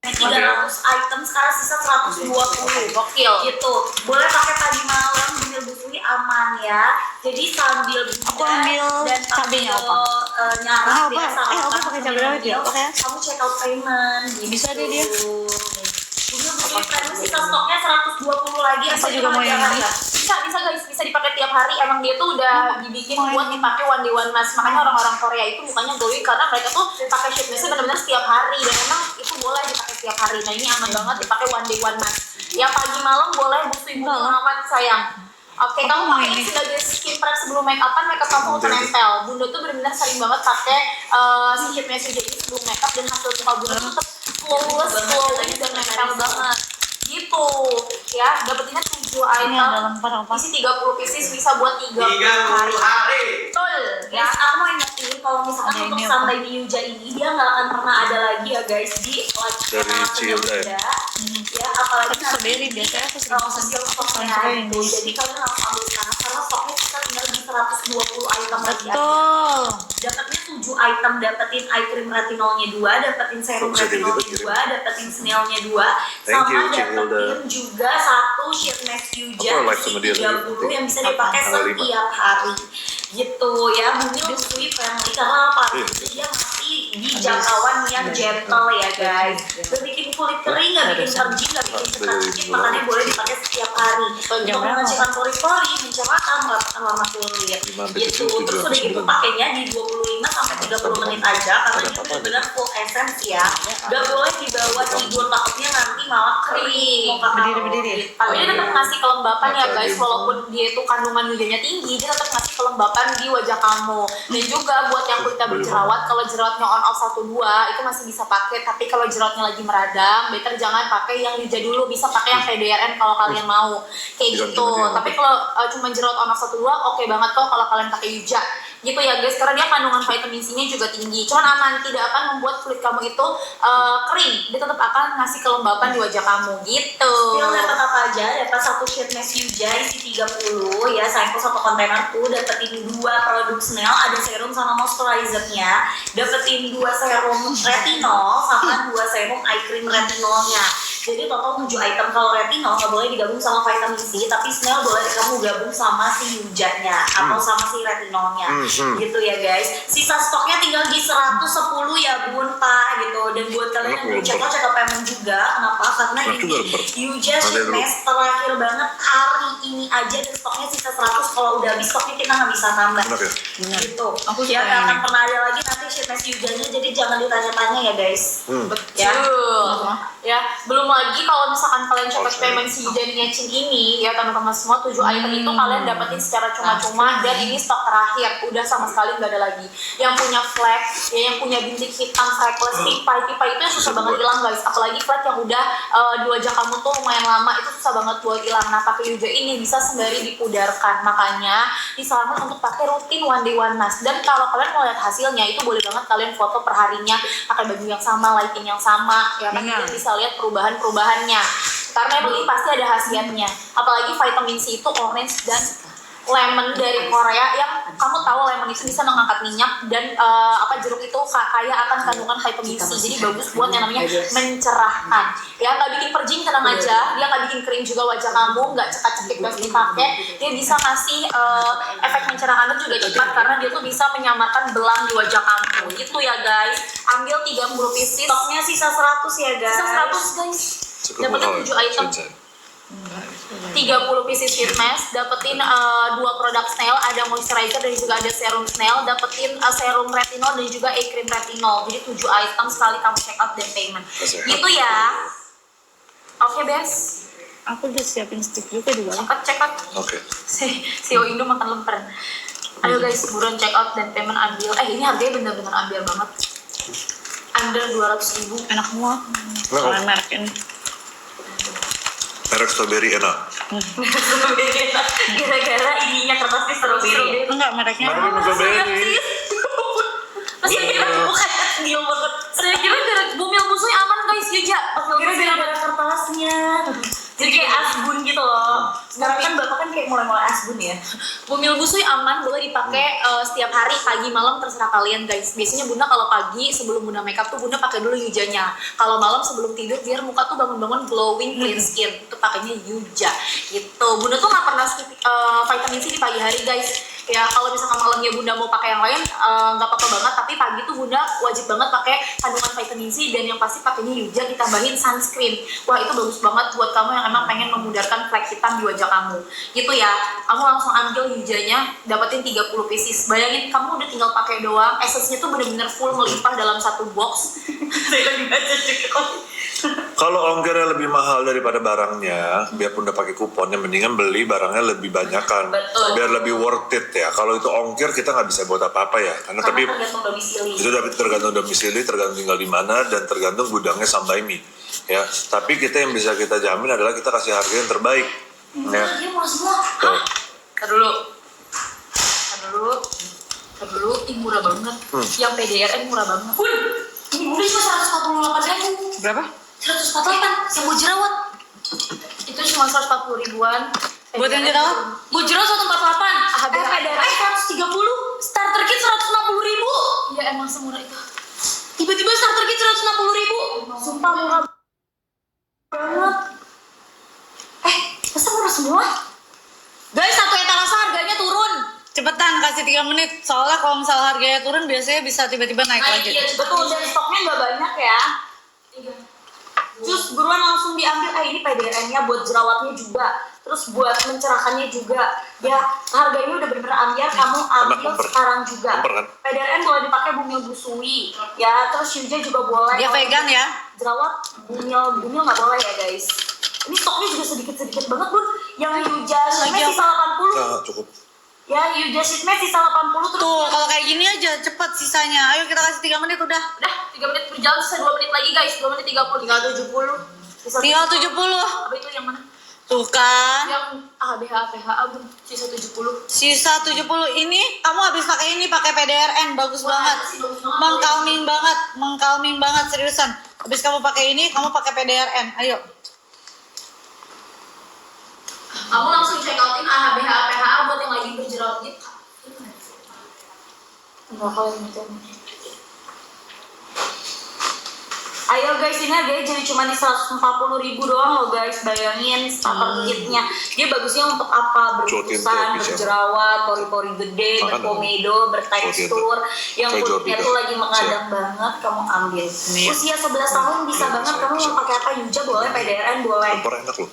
300 item sekarang sisa 120. Gokil gitu. Boleh pakai tadi malam, Bumil busui aman ya. Jadi sambil Aku ambil dan cabenya apa? Nyarap Apa? biasa Apa pakai cabai rawit ya? Pakai. kamu check out payment gitu. Bisa deh dia. Bumil busui payment sisa stoknya 120 lagi. Apa juga mau yang ini? Bisa guys, bisa dipakai tiap hari. Emang dia tuh udah dibikin buat dipakai one day one mask. Makanya orang-orang Korea itu mukanya glowing karena mereka tuh pakai sheet mask benar-benar setiap hari, dan emang itu boleh dipakai tiap hari. Nah ini aman banget dipakai one day one mask. Ya pagi malam boleh busui buku aman sayang. Oke, kamu pakai ini sebagai skin prep sebelum make upan, makeup kamu udah nempel. Bunda tuh benar-benar sering banget pakai si sheet mask ini sebelum make up dan hasil muka Bunda tuh tetap flawless, glowing dan nempel banget. Gitu ya, dapetinnya 7 item, isi 30 pieces bisa buat 30 hari. Betul Ya, aku mau ingetin kalau misalkan untuk sampai di Yuja ini dia nggak akan pernah ada lagi ya guys di Dari Cilda ya? Ya, apalagi Strawberry biasanya aku sering pesan hasil stoknya yang gitu. Jadi kalian langsung ambil sekarang karena stoknya kita tinggal di 120 item lagi. Betul. Dapatnya 7 item, dapetin eye cream retinolnya 2, dapetin serum Bisa retinolnya dilipat, 2, dapetin snailnya 2, Thank you, sama Cik Hilda. dapetin juga 1 sheet mask Yuja Aku like sama dia isi lagi. 30 yang bisa dipakai Tanggal 5. setiap hari. Gitu ya, Bumil busui friendly karena apa? Iya. Dia masih di jangkauan yang gentle ya guys. Gak bikin kulit kering, gak bikin pergi, gak bikin cepat sakit, makanya boleh dipakai setiap hari. Untuk menghasilkan pori-pori, mencerahkan, merapatkan warna kulit. Gitu. Terus udah gitu pakainya di 25 sampai 30 menit aja karena ini benar-benar full essence ya. Gak boleh dibawa tidur, takutnya nanti malah kering. Berdiri. Tapi dia tetap ngasih kelembapan ya guys, walaupun dia itu kandungan Yujanya tinggi, dia tetap ngasih kelembapan di wajah kamu. Dan juga buat yang kulitnya berjerawat, kalau jerawatnya on off 1-2 itu masih bisa pakai, tapi kalau jerawatnya lagi meradang, better jangan pakai yang Yuja dulu, bisa pakai yang PDRN kalau kalian mau. Kayak gitu. Tapi kalau cuma jerawat on off 1-2 oke banget kok kalau kalian pakai Yuja. Gitu ya guys, karena dia kandungan vitamin C-nya juga tinggi. Cuman aman, tidak akan membuat kulit kamu itu kering. Dia tetap akan ngasih kelembapan di wajah kamu gitu. Still dapat apa aja? Dapat 1 sheet mask Yuja isi 30 ya, sampel 1 kontainer tuh, dapetin 2 produk Snail, ada serum sama moisturizer-nya, dapetin 2 serum retinol sama 2 serum eye cream retinolnya. Jadi total 7 item. Kalau retinol nggak boleh digabung sama vitamin C, tapi Snail boleh kamu gabung sama si Yujanya atau sama si retinolnya. Gitu ya guys. Sisa stoknya tinggal di 110 ya Bun Pak gitu. Dan buat kalian yang mau check out payment juga. Kenapa? Karena ini Yuja sheet mask terakhir banget hari ini aja dan stoknya sisa 100. Kalau udah habis stoknya kita nggak bisa tambah. Gitu. Aku Ya suka nggak akan ini. pernah ada lagi nanti sheet mask Yujanya. Jadi jangan ditanya-tanya ya guys. Ya. Betul. Ya, belum lagi kalau misalkan kalian cepet payment si Yuja Chin ini ya teman-teman semua 7 item itu kalian dapetin secara cuma-cuma dan ini stok terakhir, udah sama sekali nggak ada lagi. Yang punya flek, ya yang punya bintik hitam, freckles, pipa itu yang susah banget hilang guys. Apalagi flek yang udah di wajah kamu tuh lumayan lama itu susah banget buat hilang. Nah pakai Yuja ini bisa sembari dipudarkan, makanya disarankan untuk pakai rutin one day one mask. Dan kalau kalian mau lihat hasilnya itu boleh banget kalian foto perharinya pakai baju yang sama, lighting yang sama, ya kan kalian bisa lihat perubahannya karena emang ini pasti ada khasiatnya. Apalagi vitamin C itu orange dan lemon dari Korea yang kamu tahu lemon itu bisa mengangkat minyak dan jeruk itu kaya akan kandungan vitamin C, jadi bagus buat yang namanya mencerahkan ya, nggak bikin perjing, tenang aja, dia nggak bikin kering juga wajah kamu, nggak cekat-cekik pas dipakai, dia bisa ngasih efek mencerahkan juga cepat karena dia tuh bisa menyamarkan belang di wajah kamu gitu ya guys. Ambil 30 pieces, Stoknya sisa 100 ya guys. sisa 100 guys, dapetin 7 item, 30 pieces sheet mask, dapetin 2 produk Snail, ada moisturizer dan juga ada serum Snail, dapetin serum retinol dan juga eye cream retinol. Jadi 7 item sekali kamu check out dan payment. Gitu ya. Oke, Bes. Aku udah siapin stick juga di bawah. Check out. Oke. Si Indo makan lemper. Ayo guys, buruan check out dan payment ambil. Ini harganya bener-bener ambil banget. Under 200.000. Enak semua. Soalnya merek ini. Merek strawberry enak. Gara-gara ininya kertasnya strawberry. Enggak, mereknya. Strawberry. Terus saya kira bukan deal banget. Saya kira gara Bumil busui aman guys, Yuja. Kira gara-gara kertasnya. Jadi kayak asbun gitu loh. Sekarang kan bapak kan kayak mulai-mulai asbun ya. Bumil busui aman, boleh dipakai setiap hari, pagi malam terserah kalian guys. Biasanya Bunda kalau pagi sebelum Bunda makeup tuh Bunda pakai dulu Yujanya. Kalau malam sebelum tidur biar muka tuh bangun-bangun glowing clean skin, itu pakainya Yuja. Gitu. Bunda tuh nggak pernah skip vitamin C di pagi hari guys. Ya kalau misalkan malamnya Bunda mau pakai yang lain nggak apa-apa banget, tapi pagi tuh Bunda wajib banget pakai kandungan vitamin C dan yang pasti pakainya Yuja ditambahin sunscreen. Wah itu bagus banget buat kamu yang emang pengen memudarkan flek hitam di wajah kamu. Gitu ya. Kamu langsung ambil Yujanya, dapetin 30 pieces. Bayangin kamu udah tinggal pakai doang. Essence-nya tuh bener-bener full melimpah dalam satu box. Saya lagi baca cukup. Kalau ongkirnya lebih mahal daripada barangnya, biarpun udah pakai kuponnya, mendingan beli barangnya lebih banyakan, Betul. biar lebih worth it ya. Kalau itu ongkir kita nggak bisa buat apa-apa ya, karena tapi tergantung domisili. itu tergantung domisili, tergantung tinggal di mana, dan tergantung gudangnya sampai mie. Ya, tapi kita yang bisa kita jamin adalah kita kasih harga yang terbaik. Ya. Dia mau semua. Tuh. Ntar dulu, ih murah banget. Yang PDRN murah banget. Ini beli cuma 148.000. Berapa? 148 yang buat jerawat. Itu cuma 140 ribuan. Buat yang jerawat? Buat jerawat 148. PDRN 130. Starter kit 160.000. Iya emang semurah itu. Tiba-tiba starter kit 160.000. Sumpah murah banget. Masa murah semua? Guys, satu etalase harganya turun. Cepetan kasih 3 menit. Soalnya kalau misalnya harganya turun biasanya bisa tiba-tiba naik lagi. Iya, betul. Dan stoknya nggak banyak ya. Terus buruan langsung diambil. Ini PDRN-nya buat jerawatnya juga. Terus buat mencerahkannya juga. Ya, harganya udah bener-bener ambiar. Kamu ambil sekarang juga. Kan? PDRN boleh dipakai Bumil Busui. Ya, terus Yuja juga boleh. Dia Kalau vegan ya. Jerawat Bumil nggak boleh ya guys. Ini stoknya juga sedikit banget Bun. Yang Yuja Sheet sisa 80. Nah, cukup. Ya, Yuja Sheet sisa 80 terus. Tuh, kalau kayak gini aja cepet sisanya. Ayo kita kasih 3 menit udah. Udah 3 menit berjalan, sisa 2 menit lagi guys. 2 menit 30. Tinggal 70. Tinggal 70. Apa itu yang mana? Tuh kan. Yang ABH, PHA, Bun. Sisa 70. Sisa 70 ini kamu habis pakai ini pakai PDRN bagus banget. Mengkalming banget seriusan. Habis kamu pakai ini, kamu pakai PDRN. Ayo. Kamu langsung check outin AHBH, PHA buat yang lagi berjerawat gitu. Enggak kalau gitu. Ayo guys, ini harganya jadi cuma di 140.000 doang loh guys. Bayangin starter kitnya. Dia bagusnya untuk apa? Berkusan, berjerawat, pori-pori gede, berkomedo, bertekstur. Yang kulitnya tuh lagi mengadang banget, kamu ambil. Usia 11 tahun bisa banget. Kamu mau pakai apa? Yuja boleh, PDRN boleh. Kompor enak loh.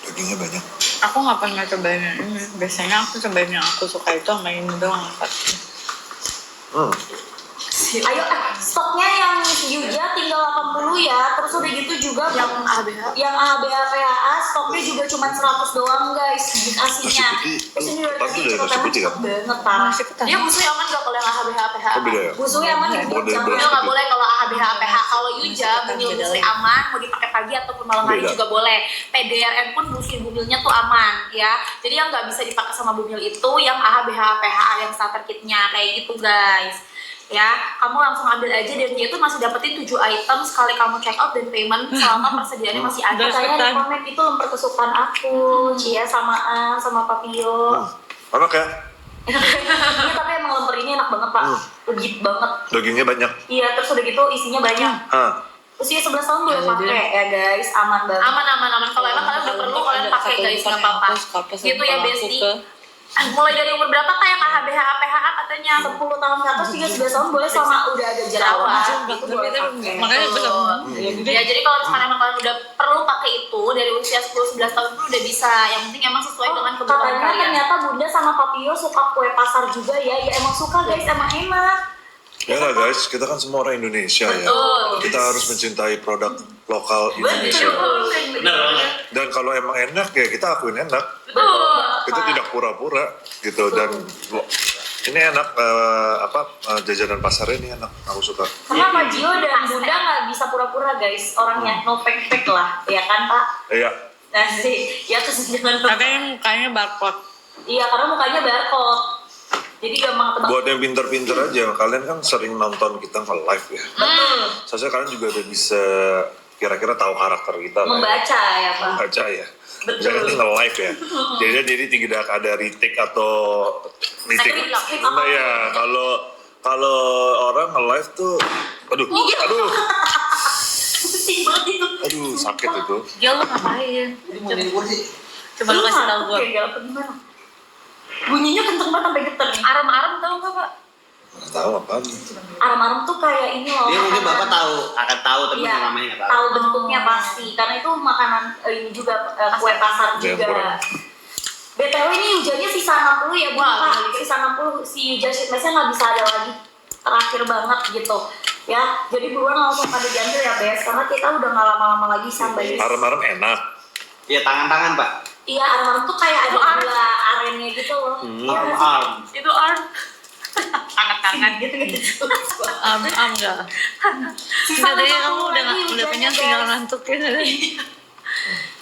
Dagingnya banyak. Aku nggak pernah cobain yang ini. Biasanya aku cobain yang aku suka itu sama ini doang. Ayo, stoknya yang Yuja tinggal 80 ya. Terus udah gitu juga Yang AHBH. yang AHBH PHA stoknya juga cuma 100 doang guys. Aslinya. Terus ini udah Pasti tadi dari nasi putih kan? banget parah. Dia busui aman gak kalau yang AHBH, PHA? Oh beda ya? Busui aman Oh, dibuat dari jam beras. Bumil nggak boleh kalau AHBH, PHA. Kalau Yuja, Bumil busui aman, mau dipakai pagi ataupun malam hari Beda. juga boleh. PDRN pun busui Bumilnya tuh aman ya. Jadi yang nggak bisa dipakai sama Bumil itu yang AHBH, PHA yang starter kitnya kayak gitu guys. Ya, kamu langsung ambil aja dan dia tuh masih dapetin 7 item sekali kamu check out dan payment selama persediaannya masih ada. Katanya di komen itu lemper kesukaan aku, Cia samaan sama Papio. Enak ya? Ini tapi emang lemper ini enak banget pak, legit banget. Dagingnya banyak. Iya, terus udah gitu isinya banyak. Usia 11 tahun boleh pakai ya guys, aman banget. Aman. Kalau emang kalian udah perlu, kalian pakai guys, nggak apa-apa. Gitu ya Besti. Mulai dari umur berapa kak yang AHBH, PHA katanya? 10 tahun ke atas hingga 11 tahun boleh sama udah ada jerawat. Itu boleh pakai. Makanya Ya jadi kalau misalkan emang kalian udah perlu pakai itu dari usia 10-11 tahun itu udah bisa. Yang penting emang sesuai dengan kebutuhan Katanya kalian. ternyata Bunda sama Papio suka kue pasar juga ya. Ya emang suka guys, emang enak. Ya lah guys, kita kan semua orang Indonesia ya. Betul. Kita harus mencintai produk lokal Indonesia. Bener banget. Dan kalau emang enak ya kita akuin enak. Betul. Kita tidak pura-pura gitu. Dan ini enak, jajanan pasarnya ini enak. Aku suka. Karena Pak Gio dan Bunda nggak bisa pura-pura guys, orangnya no fake lah, ya kan Pak? Iya. Nah sih, ya terus jangan Katanya mukanya barcode. Iya, karena mukanya barcode. Jadi gampang ketebak. Buat yang pinter-pinter aja, kalian kan sering nonton kita nge-live ya. Betul. Seharusnya kalian juga udah bisa kira-kira tahu karakter kita lah. Membaca ya Pak. Membaca ya. Betul. Misalnya ini nge-live ya. Jadi tidak ada retake atau retake. Script. Nah ya, kalau orang nge-live tuh aduh Pusing banget itu. aduh sakit itu. Ya lu ngapain? Coba lu kasih tau gue. Kayak gak gimana? Bunyinya kenceng banget sampai geter nih. Aram-aram tau nggak pak? Nggak tahu apaan. Aram-aram tuh kayak ini loh. Dia mungkin makanan- bapak tahu, akan tahu tapi Iya, namanya nggak tahu. tahu bentuknya pasti. Karena itu makanan ini juga kue pasar juga. Jempol. BTW ini hujannya sisa 60 ya Bu. Wah, Kak. Sisa 60 si Yuja Sheet Mask-nya nggak bisa ada lagi. Terakhir banget gitu. Ya, jadi buruan langsung pada diambil ya Bes, karena kita udah nggak lama-lama lagi sampai. Arem-arem enak. Ya tangan-tangan pak. Iya, arm tuh kayak ada dua arennya gitu loh. Arm. Itu tangan Gitu. Enggak. Sisa Udah deh, 50 kamu udah lagi udah hujannya, kenyang tinggal guys. ngantuk ya.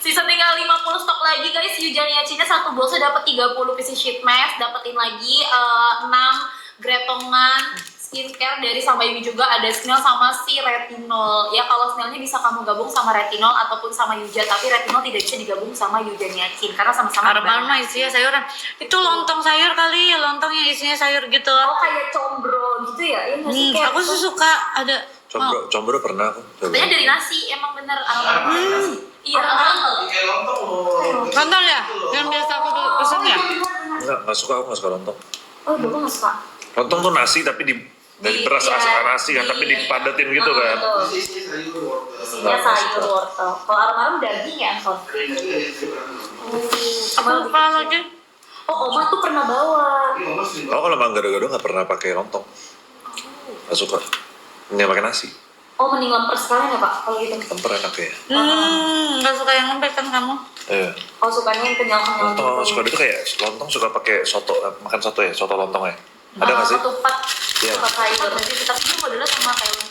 Sisa tinggal 50 stok lagi guys. Yujani Yacine satu boxnya dapat 30 pieces sheet mask, dapetin lagi 6 gretongan skincare dari Sambaimi juga, ada snail sama si retinol. Ya kalau snailnya bisa kamu gabung sama retinol ataupun sama Yuja, tapi retinol tidak bisa digabung sama Yujani Yacine karena sama-sama Arem-arem mah isinya sayuran. Itu lontong sayur kali ya, lontong yang isinya sayur gitu. Oh kayak combro gitu ya? Iya nggak sih? Kayak Aku sih suka ada Combro pernah aku. Coba. katanya dari nasi, emang bener aroma. Iya, lontong ya? Yang biasa aku dulu pesen ya? Enggak suka, aku nggak suka lontong. Oh dulu nggak suka. Lontong tuh nasi tapi dari beras Iya, asal nasi kan, tapi dipadatin gitu kan. Betul. Isinya sayur wortel. Kalau arem-arem daging ya Angkot? Aku lupa lagi. Oh Oma tuh pernah bawa. Oh kalau Mang Gado-Gado nggak pernah pakai lontong. Nggak suka. Nggak pakai nasi. Oh mending lemper sekalian ya Pak kalau gitu. Lemper enak ya. Nggak suka yang lembek kan kamu? Iya. Oh sukanya yang kenyal-kenyal Lontong gitu. suka itu kayak lontong suka pakai soto, makan soto ya, soto lontong ya. Ada nggak sih? Ketupat, Iya. ketupat sayur. tapi itu modelnya sama kayak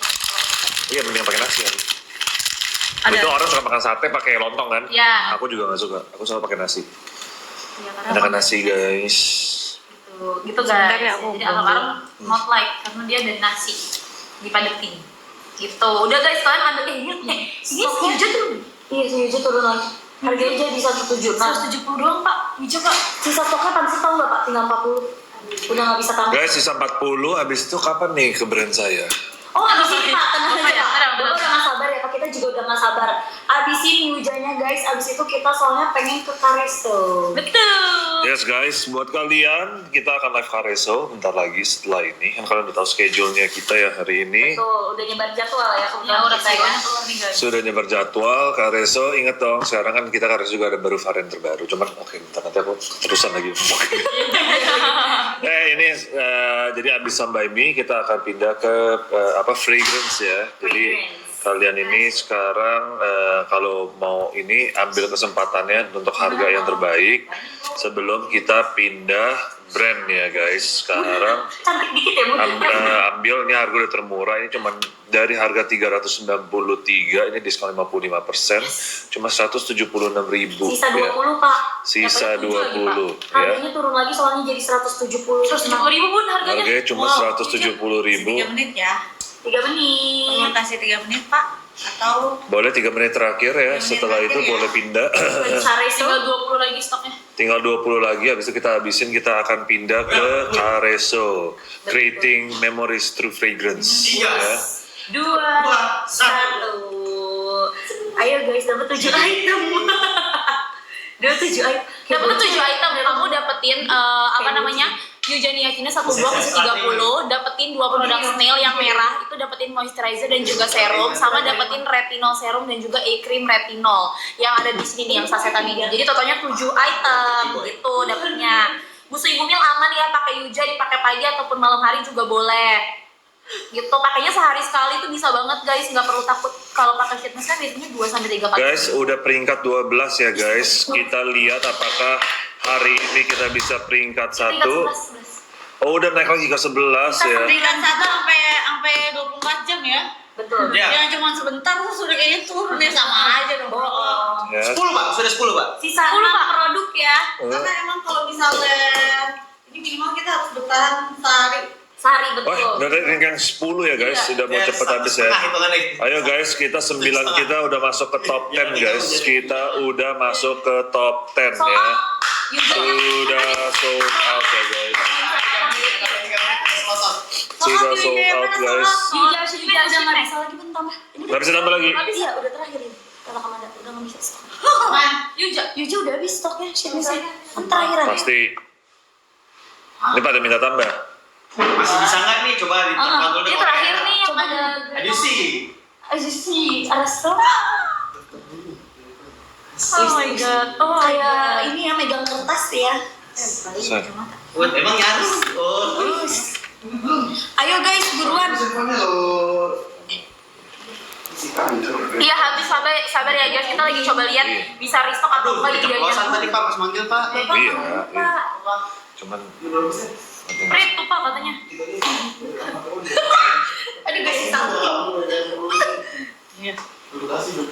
Iya mending pakai nasi kan. Ada. Itu orang suka makan sate pakai lontong kan? Ya. Aku juga nggak suka. Aku suka pakai nasi. Iya, Enakan nasi guys. gitu Sebentar guys. ya, aku Jadi belum alam-alam not like karena dia ada nasi dipadetin. Gitu. Udah guys, kalian ambil ini si Yuja tuh Iya si Yuja turun lagi. Harganya jadi 176. 170 doang Pak. Yuja Pak. Sisa stoknya pan sih tau nggak Pak? Tinggal 40. Udah nggak bisa tambah. Guys sisa 40, habis itu kapan nih ke brand saya? Oh abis ini Pak, tenang Apa aja ya? Pak. Tenang, Bapak udah nggak sabar ya Pak, kita juga udah nggak sabar. Abisin Yujanya guys, abis itu kita soalnya pengen ke Kareso. Betul. Yes guys, buat kalian kita akan live Kareso bentar lagi setelah ini. Kan kalian udah tahu schedule-nya kita ya hari ini. Betul, udah nyebar jadwal ya Ya kebetulan udah kita ya. sayurannya keluar nih guys. Sudah nyebar jadwal Kareso, inget dong sekarang kan kita Kareso juga ada baru varian terbaru. Cuman oke, bentar nanti aku terusan lagi. Ini jadi abis Sambaimi kita akan pindah ke fragrance ya. Jadi kalian ini sekarang kalau mau ini ambil kesempatannya untuk harga yang terbaik sebelum kita pindah brand ya guys. Sekarang Cantik dikit ya Bu. ambil ini harga udah termurah, ini cuman dari harga 393 ini diskon 55% cuma 176.000 Sisa 20 ya. Pak. Sisa Dapat 7 lagi, 20 ya. Harganya turun lagi soalnya jadi 170. 170.000 Bun harganya. Harganya cuma 170.000. 3 menit ya. 3 menit. Fermentasi 3 menit Pak. Atau Boleh 3 menit terakhir ya. 3 menit Setelah itu terakhir ya. boleh pindah. Kareso. Tinggal 20 lagi stoknya. Tinggal 20 lagi, habis itu kita habisin, kita akan pindah ke Kareso, creating memories through fragrance. Ya. 2, 1. Ayo guys, dapat 7 item. Dapat 7 item. Dapat 7 item, kamu dapetin apa namanya? Yujani Yacine satu blok isi 30, dapetin 2 produk snail yang merah, itu dapetin moisturizer dan juga serum, sama dapetin retinol serum dan juga e-cream retinol yang ada di sini nih yang sasetan ini. Jadi totalnya 7 item gitu dapetnya. Busu Ibu Mil aman ya, pakai Yuja dipakai pagi ataupun malam hari juga boleh. Gitu, pakainya sehari sekali tuh bisa banget guys, nggak perlu takut kalau pakai sheet mask kan biasanya 2 sampai 3 kali. Guys, udah peringkat 12 ya guys. Kita lihat apakah hari ini kita bisa peringkat 1. Oh, udah naik lagi ke 11 ya. peringkat 1 sampai 24 jam ya. Betul. Ya. Yang cuma sebentar tuh sudah kayaknya turun ya, sama aja dong. Bohong. Ya. 10 pak, sudah 10 pak. Sisa 6 produk ya. Karena emang kalau misalnya ini minimal kita harus bertahan sehari. Sehari Wah, betul. udah yang 10 ya guys. Sudah mau cepet habis ya. Ayo guys, kita 9 kita udah masuk ke top 10 guys. Kita udah masuk ke top 10 ya. Sudah sold out ya guys. Sudah sold out guys. Yuja udah nggak bisa lagi pun tambah. Ini Gak bisa tambah lagi. habis ya, udah terakhir ini. Kalau kamu ada, udah nggak bisa stok. Yuja. Yuja udah habis stoknya, sheet mask-nya. Kan terakhir aja. Pasti. Ini pada minta tambah. Masih bisa nggak nih? Coba ditekan dulu. Ini terakhir nih yang Coba ada Aduh sih. Ayo sih, ada stok. Oh my god. Oh my Kayak god. ini ya megang kertas ya. Say. Buat emang nyaris. Oh. Ayo guys, buruan. Iya habis sabar ya guys, kita lagi coba lihat bisa restock atau enggak di Keceplosan tadi jajan. Pak pas manggil Pak. Iya, cuman Prit tuh Pak katanya. Aduh guys, salah.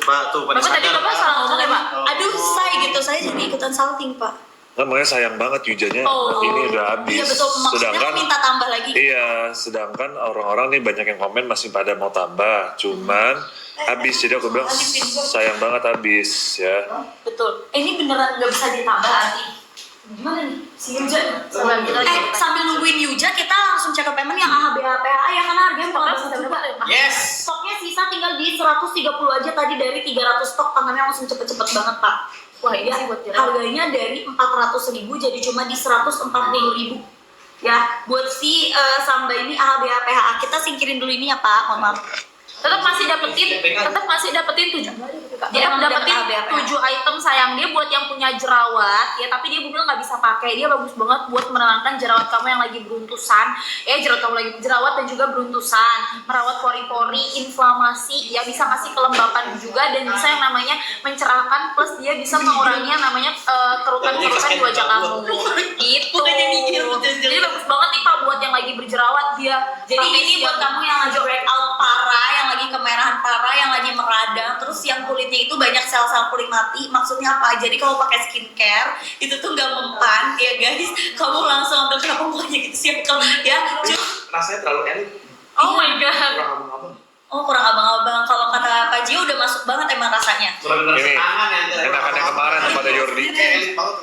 Pak tuh pada Bapak tadi sadar. Bapak salah ngomong ya Pak? Aduh, saya jadi ikutan salting, Pak. nggak, makanya sayang banget Yujanya Oh. ini udah habis. Iya betul, maksudnya Sedangkan mau minta tambah lagi. iya, sedangkan orang-orang nih banyak yang komen masih pada mau tambah, cuman habis. Jadi aku bilang sayang banget habis ya. Betul. Ini beneran nggak bisa ditambah nanti. Gimana nih? Si Yuja. Sambil nungguin Yuja, kita langsung check up payment yang AHBA ya karena harganya murah banget juga. Yes. Stoknya sisa tinggal di 130 aja tadi dari 300 stok, tangannya langsung cepet-cepet banget, Pak. Wah, ini buat harganya dari 400.000 jadi cuma di 140.000. Ya, buat si Samba ini AHBA PHA kita singkirin dulu ini ya, Pak. Mohon maaf. Tetap masih dapetin 7. Dia emang dapetin dapat ABAP. 7 item sayang dia buat yang punya jerawat ya, tapi dia bilang nggak bisa pakai. Dia bagus banget buat menenangkan jerawat kamu yang lagi beruntusan. Jerawat kamu lagi jerawat dan juga beruntusan, merawat pori-pori, inflamasi, ya bisa ngasih kelembapan juga dan bisa yang namanya mencerahkan, plus dia bisa mengurangi yang namanya kerutan-kerutan di wajah kamu. Gitu. Jadi bagus banget nih Pak buat yang lagi berjerawat dia. Jadi ini buat kamu yang lagi breakout parah, yang lagi kemerahan parah, yang lagi meradang, terus yang kulitnya itu banyak sel-sel kulit mati. Maksudnya apa? Jadi kalau pakai skincare itu tuh nggak mempan ya guys. Kamu langsung ambil kenapa mukanya gitu sih kamu ya. Rasanya terlalu elit. Oh my god. Kurang abang-abang. Oh kurang abang-abang. Kalau kata Pak Jio udah masuk banget emang rasanya. Kurang rasa Ini tangan ya. enakan yang kemarin kepada Jordi. Elit banget.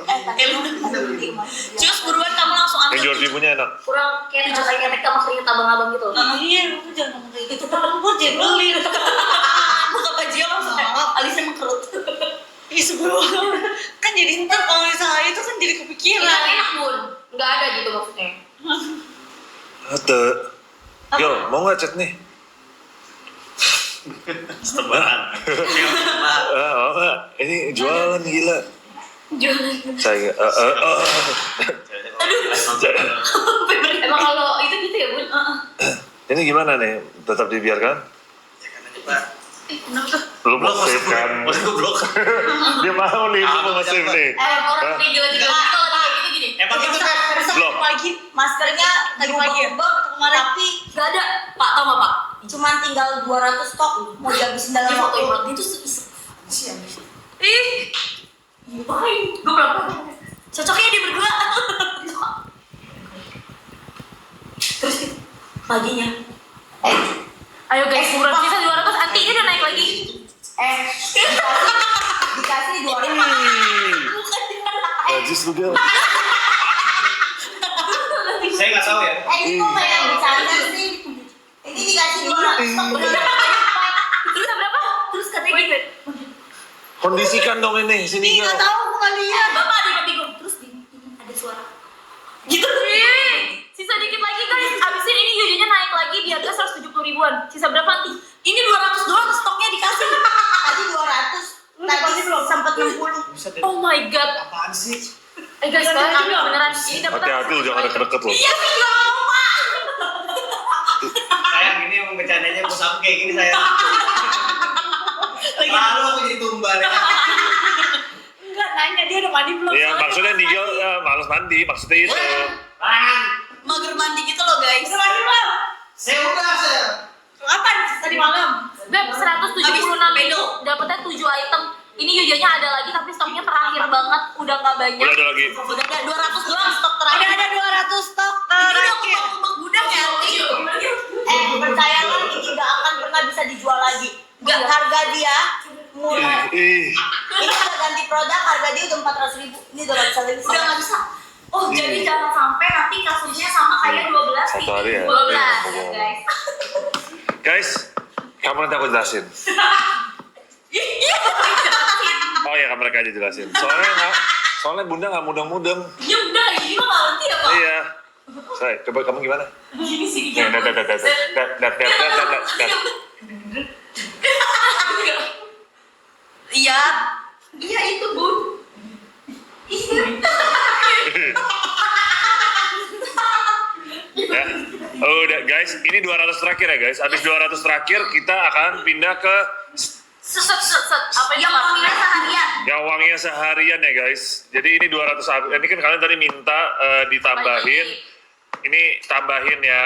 Cus buruan kamu langsung ambil. Yang Jordi punya enak. Kurang kayak ketek sama keringet abang-abang gitu. Iya, lu jangan ngomong kayak gitu. Gue jadi beli. Muka Pak Jio langsung alisnya mengkerut. Ih sebelum kan jadi ntar kalau misalnya itu kan jadi kepikiran. Enak Bun, nggak ada gitu maksudnya. Ada. Yo, mau nggak chat nih? Setebaran. Mau nggak? Ini jualan gila. Jualan. Saya. Emang kalau itu gitu ya Bun? Ini gimana nih? Tetap dibiarkan? Ya kan ini Pak. Belum mau save kan? Maksud gue blok. Dia mau nih, dia mau nge-save nih. Orang nih gila-gila kalau kayak gitu gini. Emang itu kan. Belum. Pagi maskernya tadi pagi ya? Kemarin tapi nggak ada. Pak tau nggak Pak? Cuman tinggal 200 stok mau dihabisin dalam waktu itu ih ngapain? Gue berapa? Cocoknya dia berdua. Terus paginya Ayo guys, buruan sisa 200, antinya udah naik lagi. dikasih 200. Najis lu Gel. Saya nggak tahu ya. Ini kok kayak bercanda sih? Ini dikasih 200 stok beneran. Terus berapa? Terus katanya gitu. Kondisikan dong ini, sini Gel. Nggak tahu aku nggak lihat. Bapak ada yang bingung. Terus ini ada suara. Gitu. Sisa dikit lagi guys, abisin ini yujunya naik lagi di harga 170 ribuan. Sisa berapa nanti? Ini 200 doang stoknya dikasih. Tadi 200. Tadi sempat 60. Oh my god. Apaan sih? Guys, kalian ambil beneran. Ini dapat. Hati-hati lu, jangan deket-deket lu. Iya sih nggak mau Pak. Sayang ini emang bercandanya bos aku kayak gini sayang. Lalu aku jadi tumbal ya. Enggak nanya dia udah mandi belum? Iya, maksudnya Nigel males mandi, maksudnya itu. Tangan. Mager mandi gitu loh guys. Udah mandi belum? Saya udah saya. Kapan? Tadi malam. Beb, 176 ribu, dapetnya 7 item. Ini yujunya ada lagi tapi stoknya terakhir banget, udah nggak banyak. Udah ada lagi. Udah ada 200 doang stok terakhir. Ada 200 stok. Ini udah ngembang gudang ya. Percayalah ini nggak akan pernah bisa dijual lagi. Nggak, harga dia murah. Ih, Ini udah ganti produk, harga dia udah 400.000. Ini udah nggak bisa lagi. Udah nggak bisa. Oh jadi jangan sampai nanti kasusnya sama kayak 12 Satu hari ya? 12 Iya, ya guys. guys, kamu nanti aku jelasin. Oh ya, mereka aja jelasin. Soalnya bunda nggak mudeng-mudeng. Ya udah, ini mah nggak ngerti ya Pak. Iya. Saya, coba kamu gimana? Gini sih. Nih, Iya. Iya itu Bun. Iya. Ya, guys, ini 200 terakhir ya guys. Habis 200 terakhir kita akan pindah ke Set. Apa Yang wanginya seharian. yang wanginya seharian ya guys. Jadi ini 200, ini kan kalian tadi minta ditambahin. Ini tambahin ya.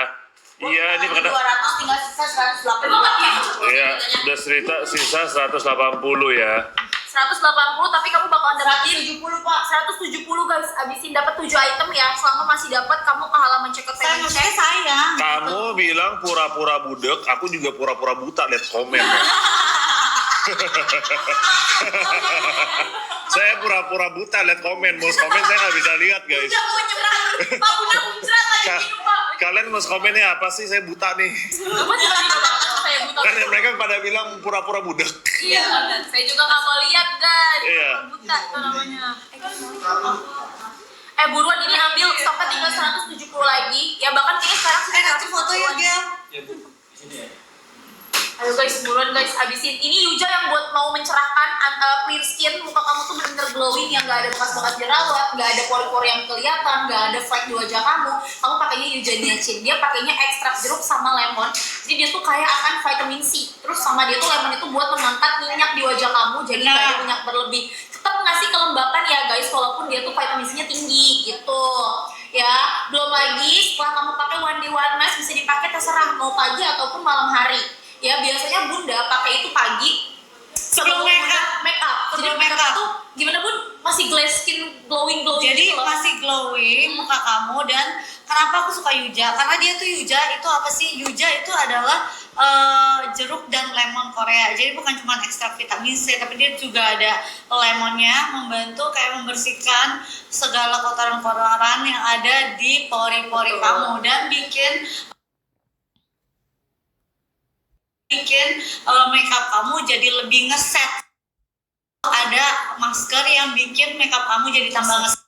Iya, ini karena 200 tinggal sisa 180. ya udah sisa 180 ya. 180 tapi kamu bakalan dapetin 70 Pak. 170 guys. Abisin dapat 7 item ya. Selama masih dapat kamu ke halaman checkout Saya payment maksudnya check. saya. Kamu bilang pura-pura budek, aku juga pura-pura buta lihat komen ya. Saya pura-pura buta lihat komen, mau komen saya nggak bisa lihat guys. Udah mau nyerah. Pak udah muncrat lagi Ka- gitu Pak. Kalian mau komennya apa sih? Saya buta nih. Bapak juga gitu Pak. Saya buta. Kan mereka pada bilang pura-pura budek. Iya, saya juga nggak mau lihat guys. Iya. Buta itu namanya. Buruan ini ambil stoknya tinggal 170 lagi. Ya bahkan kayaknya sekarang sudah Nanti foto ya, Gil. Ayo guys, buruan guys, habisin. Ini Yuja yang buat mau mencerahkan clear skin, muka kamu tuh bener-bener glowing, yang gak ada bekas-bekas jerawat, gak ada pori-pori yang kelihatan, gak ada flek di wajah kamu. Kamu pakainya Yuja Niacin, dia pakainya ekstrak jeruk sama lemon. Jadi dia tuh kaya akan vitamin C. Terus sama dia tuh lemon itu buat mengangkat minyak di wajah kamu, jadi gak ada minyak berlebih. Tetap ngasih kelembapan ya guys, walaupun dia tuh vitamin C-nya tinggi gitu. Ya, belum lagi setelah kamu pakai one day one mask bisa dipakai terserah mau pagi ataupun malam hari. Ya biasanya Bunda pakai itu pagi sebelum make up. Jadi Sebelum make make up up. tuh gimana Bun? Masih glowing Jadi gitu loh. masih glowing muka kamu. Dan kenapa aku suka Yuja? Karena dia tuh Yuja itu apa sih? Yuja itu adalah jeruk dan lemon Korea. Jadi bukan cuma ekstrak vitamin C, tapi dia juga ada lemonnya, membantu kayak membersihkan segala kotoran-kotoran yang ada di pori-pori kamu dan bikin makeup kamu jadi lebih ngeset. Ada masker yang bikin makeup kamu jadi tambah ngeset.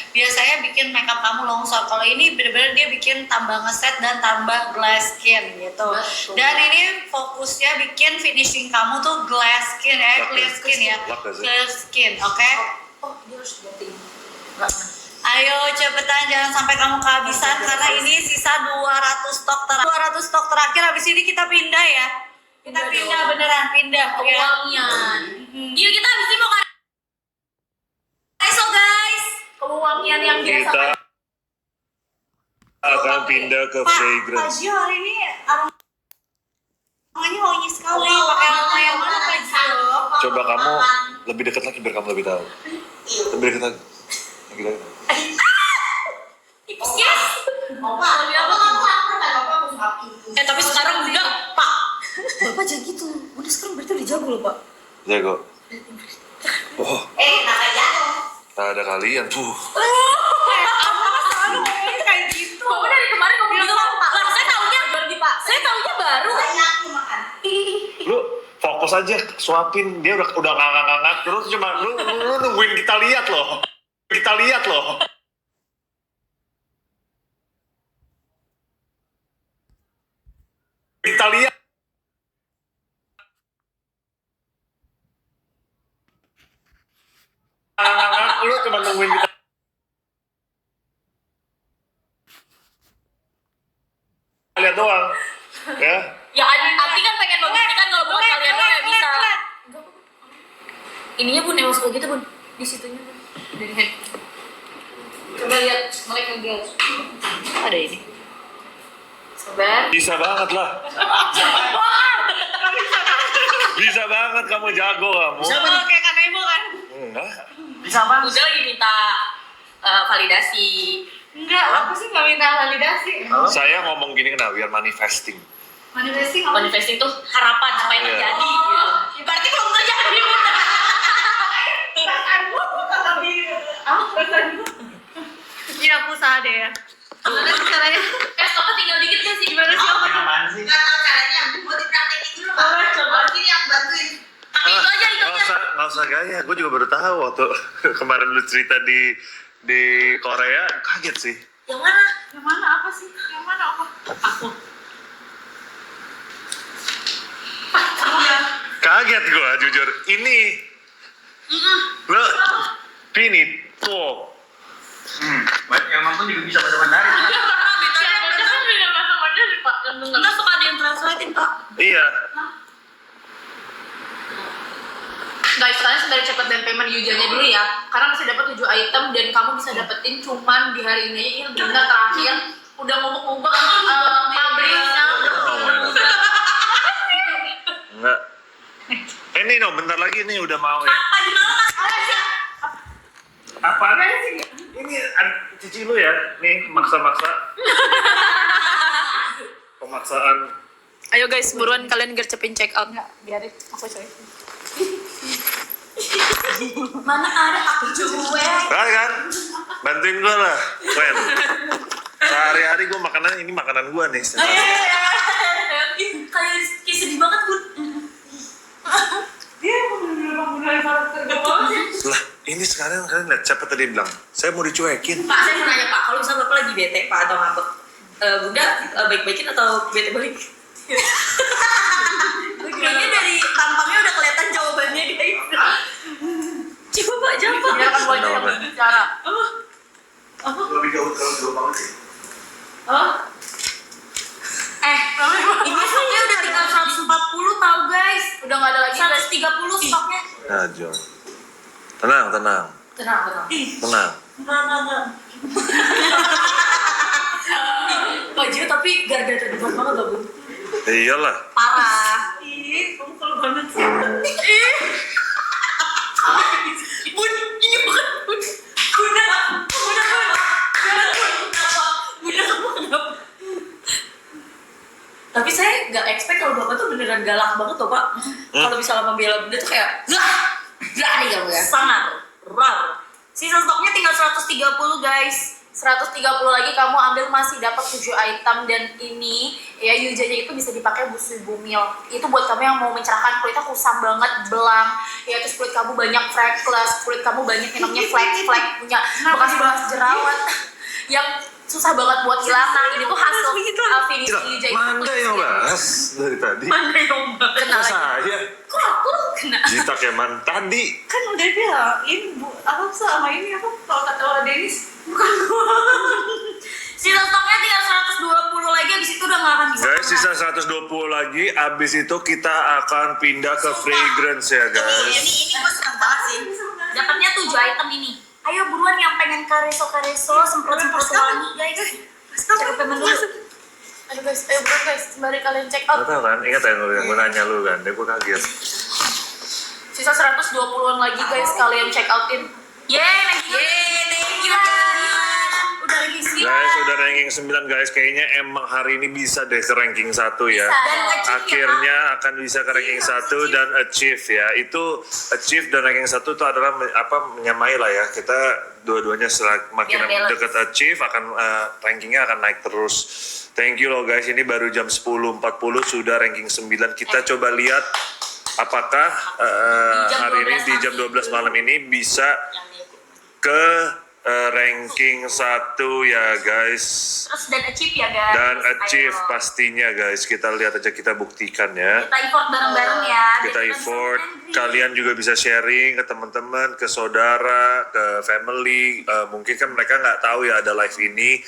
Biasanya bikin makeup kamu longsor. Kalau ini benar-benar dia bikin tambah ngeset dan tambah glass skin gitu. Betul. Dan ini fokusnya bikin finishing kamu tuh glass skin ya, clear skin ya, clear skin, oke? Oh, dia harus ganti. Ayo cepetan, jangan sampai kamu kehabisan karena ini sisa 200 stok terakhir. Habis ini kita pindah ya. Kita pindah beneran pindah ya. Kewangian. Yuk kita habis ini mau ke guys. Kewangian yang biasa. Kita akan pindah ke Pak fragrance. Gio hari ini aromanya wangi sekali. Pakai aroma yang mana Pak Gio? Coba kamu lebih dekat lagi biar kamu lebih tahu. Lebih dekat lagi. Lagi lagi. Tipsnya. Lebih apa? Tapi sekarang udah, Pak. Bapak jangan gitu. Udah sekarang berarti udah jago loh Pak. Jago. Oh, Namanya tak ada kalian tuh. Selalu ngomongnya kayak gitu. Kamu dari kemarin kamu bilang Pak. Lah, saya taunya Berarti Pak. saya taunya baru. Lu fokus aja suapin, dia udah ngangak-ngangak terus cuma lu nungguin kita lihat loh. Kita lihat loh. Kita lihat. Ngangak-ngangak lu cuma nungguin kita. Lihat doang. Ya. Ya Adi kan pengen membuktikan kalau bukan kalian doang yang bisa. Ininya Bun, emang suka gitu Bun. Di situnya Bun. Dari hand. Coba lihat mereka guys. Ada ini. Sabar. Bisa banget lah. Bisa banget kamu jago kamu. Oh, kayak Kanebo kan? Enggak. Bisa apa? Udah lagi minta validasi. Enggak, aku sih nggak minta validasi. Saya ngomong gini kenapa biar manifesting. Manifesting apa? Manifesting tuh harapan supaya Iya. terjadi gitu. Berarti belum terjadi. Iya, aku usaha deh ya. Gimana sih caranya? Stoknya tinggal dikit gak sih? Gimana sih? Apaan sih? Nggak tahu caranya. Mau dipraktekin dulu Pak. Coba. Sini aku bantuin. Tapi itu aja itu aja. Nggak usah gaya. Gue juga baru tahu waktu kemarin lu cerita di Korea, kaget sih. Yang mana? Yang mana apa sih? Yang mana apa? Aku. Kaget gue jujur. Ini lo Pini tuh. Yang nonton juga bisa bahasa Mandarin. Enggak suka ada yang translatein Kak. Iya. Guys, kalian sebenarnya cepet dan payment usernya dulu ya, karena masih dapat 7 item dan kamu bisa dapetin cuman di hari ini. Ini benar terakhir udah ngomong-ngomong pabriknya. Enggak. Ini no, bentar lagi nih udah mau ya. Apa di mana Mas? Apa? Ini cici lu ya, nih maksa-maksa. Pemaksaan. Ayo guys, buruan kalian gercepin check out nggak? Biarin aku coy. Mana ada aku cuek. Kan? Bantuin gua lah, Wen. Sehari-hari gua ini makanan gua nih. Kayak sedih banget Bun. Dia mulai karakter banget. Lah, ini sekarang kalian lihat siapa tadi bilang, saya mau dicuekin. Pak, saya mau nanya Pak, kalau misalnya Bapak lagi bete Pak atau ngambek, Bunda baik-baikin atau bete balik? Kayaknya dari tampangnya udah kelihatan jawabannya guys. Coba Pak, jawab. Dia akan wajah yang berbicara. Lebih jauh banget sih. Ini stoknya udah tinggal 140 tau guys. Udah nggak ada lagi guys. 130 stoknya. Nah, John. Tenang. Tenang. Tenang. Enggak. Pak Gio tapi gara-gara debat banget gak Bun? Iyalah. Parah. Ih, kamu kalau banget sih. Bun, ini bukan Bun. Bunda, kamu kenapa? Tapi saya nggak expect kalau Bapak tuh beneran galak banget tuh Pak. Kalau misalnya membela Bunda tuh kayak berani kamu ya. Sangat rar. Sisa stoknya tinggal 130 guys. 130 lagi kamu ambil, masih dapat 7 item. Dan ini ya Yujanya itu bisa dipakai busui bumil. Itu buat kamu yang mau mencerahkan kulitnya kusam banget, belang ya, terus kulit kamu banyak freckles, kulit kamu banyak yang namanya flek-flek, punya bekas jerawat yang susah banget buat hilang. Nah, ini tuh hasil finishing Yuja itu. Mana yang bahas dari tadi? Mana yang Kena saya. Kok aku kena? Jitak yang mana tadi? Kan udah bilang, ini bu, aku sama ini aku kalau kata orang Dennis Bukan gua. Sisa stoknya tinggal 120 lagi, abis itu udah gak akan bisa. Guys, sisa 120 lagi, abis itu kita akan pindah ke fragrance ya guys. Ini gue seneng banget sih. Dapatnya 7 item ini. Ayo buruan yang pengen kareso semprot wangi guys. Cek temen dulu. Aduh guys, ayo buruan guys, sembari kalian check out. Gak tau kan, ingat ya gue nanya lu kan, gue kaget. Sisa 120-an lagi guys, kalian check outin. Thank you udah lagi sih. Guys, udah ranking 9 guys, kayaknya emang hari ini bisa deh ke ranking 1 ya. Dan Akhirnya akan bisa ke ranking 1 dan achieve ya. Itu achieve dan ranking 1 itu adalah menyamai lah ya. Kita dua-duanya makin Biar balance. dekat achieve akan rankingnya akan naik terus. Thank you loh guys, ini baru jam 10.40 sudah ranking 9. Kita coba lihat apakah hari ini di jam 12 malam ini bisa ke ranking 1 ya guys. Terus dan achieve ya guys. Dan achieve Ayo. pastinya guys. Kita lihat aja, kita buktikan ya. Kita effort bareng-bareng ya. Kita Biar effort, bisa ngantri. kalian juga bisa sharing ke teman-teman, ke saudara, ke family. Mungkin kan mereka nggak tahu ya ada live ini,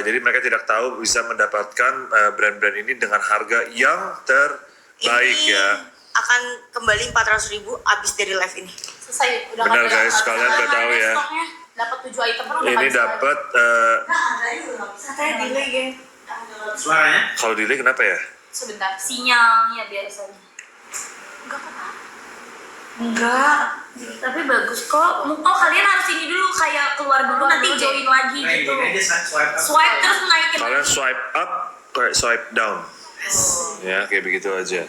jadi mereka tidak tahu bisa mendapatkan brand-brand ini dengan harga yang terbaik Ini ya. akan kembali 400.000 abis dari live ini. Selesai, udah Benar nggak ada- guys, kalian udah tahu ya. Stoknya. dapat 7 item kan udah Ini nggak bisa dapat Katanya delay ya. Suaranya? kalau delay kenapa ya? lagi. Sebentar. Sinyalnya biasanya. Enggak. Tapi bagus kok. Oh kalian harus ini dulu, kayak keluar dulu nanti dulu deh. join lagi Nah, gitu. ini aja swipe up. Swipe terus naikin. Kalian swipe up, kayak swipe down. Ya, kayak begitu aja.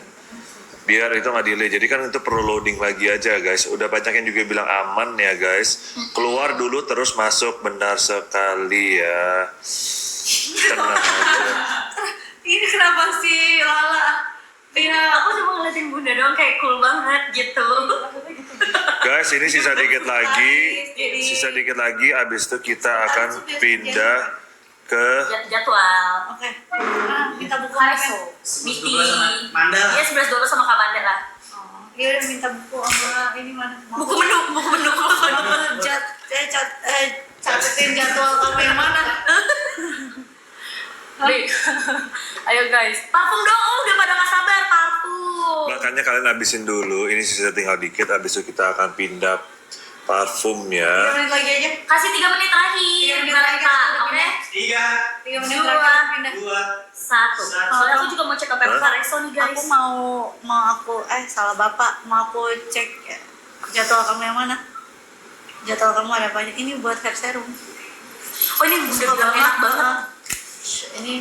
Biar itu nggak delay. Jadi kan itu perlu loading lagi aja guys. Udah banyak yang juga bilang aman ya guys. Keluar dulu terus masuk, benar sekali ya. Tenang aja. Ini kenapa sih Lala? Iya, aku cuma ngeliatin Bunda doang kayak cool banget gitu. Guys, ini sisa dikit lagi. Sisa dikit lagi, abis itu kita akan pindah ke Jadwal. Oke. Minta buku reso. Meeting. 11 sama Mandala. Iya 11-12 sama Kak Mandala. Dia udah minta buku sama ini mana? Buku menu. Catetin jadwal kamu yang mana? Ayo guys. Parfum dong, udah pada gak sabar parfum. Makanya kalian habisin dulu, ini sisa tinggal dikit, habis itu kita akan pindah parfum 3 ya. menit lagi aja. Kasih 3 menit terakhir, 3 menit gimana terakhir, Kak? udah Oke? pindah. 3, 3 menit Dua. terakhir pindah. 2, 1. Soalnya aku juga mau cek ke Pareso nih guys. Aku mau salah bapak, mau aku cek jadwal kamu yang mana? Jadwal kamu ada banyak. Ini buat hair serum. Oh ini udah enak banget. Ini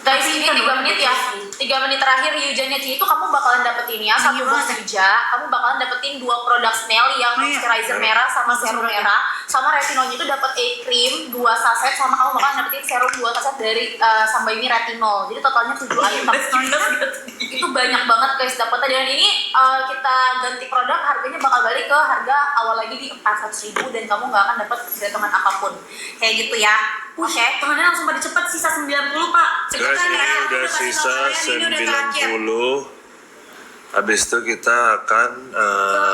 Guys, ini 3 menit ya. 3 menit terakhir Yujannya Ci itu kamu bakalan dapetin ya satu box Yuja. Kamu bakalan dapetin 2 produk Snell yang moisturizer merah sama serum merah. Sama retinolnya itu dapat cream 2 saset sama kamu bakalan dapetin serum 2 saset dari Samba ini retinol. Jadi totalnya 7 item. Itu banyak banget guys dapetnya, dan ini kita ganti produk harganya bakal balik ke harga awal lagi di 400.000 dan kamu nggak akan dapat potongan apapun. Kayak gitu ya. Oke, tangannya langsung pada cepet, sisa 90 Pak. Guys, ini udah sisa 90. Habis itu kita akan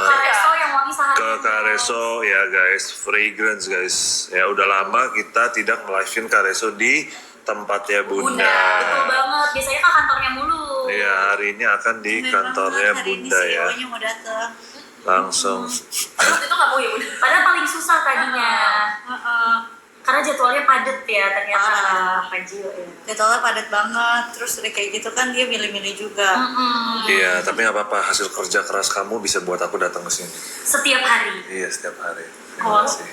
Kareso yang wangi sehari. ke Kareso ya guys, fragrance guys. Ya udah lama kita tidak nge-live-in Kareso di tempatnya Bunda. Betul banget, biasanya ke kantornya mulu. Iya, hari ini akan di kantornya Bunda ya. CEO-nya mau datang. Langsung. Waktu itu nggak mau ya Bunda? Padahal paling susah tadinya. Karena jadwalnya padet ya ternyata. Pak Gio ya. Jadwalnya padat banget. Terus udah kayak gitu kan dia milih-milih juga. Iya, tapi nggak apa-apa, hasil kerja keras kamu bisa buat aku datang ke sini. Setiap hari. Iya, setiap hari. Terima kasih.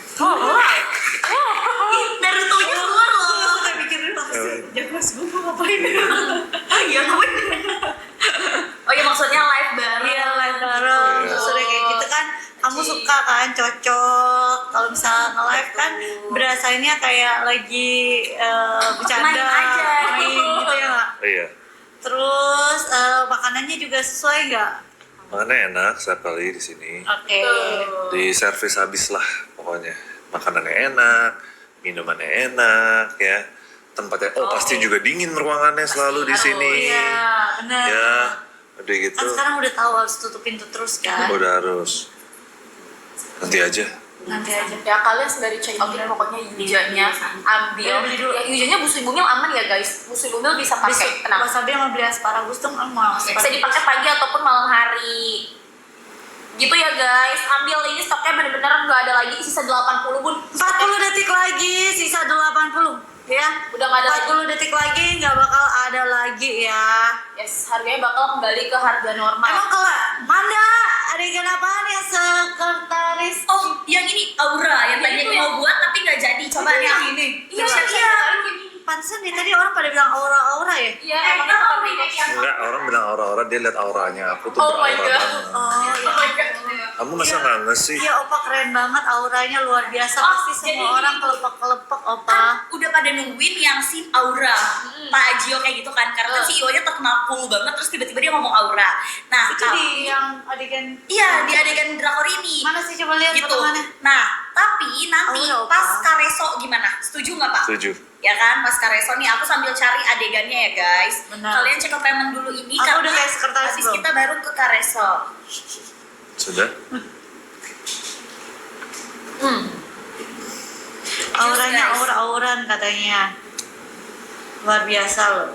Naruto-nya keluar loh. Saya mikirin jadwal gue mau ngapain. Iya, oh iya maksudnya live bareng. Iya, live bareng. Iya. Terus udah kayak gitu kan, kamu suka kan, cocok. Kalau misalnya nge-live kan, berasainnya kayak lagi bercanda, Main aja. main gitu ya nggak? Iya. Terus makanannya juga sesuai nggak? Mana enak setiap kali di sini. Oke. Di servis habis lah pokoknya. Makanannya enak, minumannya enak ya. Tempatnya pasti juga dingin ruangannya selalu di sini. Iya, benar. Ya, udah gitu. Kan sekarang udah tahu harus tutup pintu terus kan? Udah harus. Nanti aja. Nanti aja. Ya kalian sembari check out pokoknya Yujanya ambil. Ya, Yujanya busui bumil aman ya guys. Busui bumil bisa pakai. Tenang. Wasabi sama beli asparagus tuh mau. Bisa dipakai pagi ataupun malam hari. Gitu ya guys. Ambil ini stoknya bener-bener nggak ada lagi, sisa 80 Bun. 40 detik lagi, sisa 80. Ya, Udah nggak ada 40 detik lagi nggak bakal ada lagi ya. Yes, harganya bakal kembali ke harga normal. Emang kalau Manda adegan apaan yang sekretaris? Oh, yang ini Aura yang tadi aku mau buat tapi nggak jadi. Coba Itu nih. yang ini. Iya, iya. Pantesan nih tadi orang pada bilang aura-aura ya. Iya, emangnya bukan remake yang Enggak, orang bilang aura-aura, dia lihat auranya. Aku tuh Oh my beraura god. banget. Oh iya. Oh my god. Kamu masa nggak nge sih? Iya opa keren banget, auranya luar biasa. Oh, Pasti jadi semua orang ini. kelepek-kelepek opa. Kan udah pada nungguin yang si Aura, Pak Gio kayak gitu kan. Karena kan CEO-nya terkenal cool banget, terus tiba-tiba dia ngomong Aura. Nah, Itu di yang adegan iya di adegan drakor ini. mana sih, coba lihat Gitu. potongannya. Nah, tapi nanti Aura, Opa. pas Kareso gimana? Setuju nggak Pak? Setuju. Ya kan, pas Kareso nih aku sambil cari adegannya ya guys. Benar. Kalian cek ke payment dulu ini Aku karena udah kayak sekretaris habis belum? kita baru ke Kareso. Sudah? Auranya guys. aura-auran katanya. Luar biasa loh.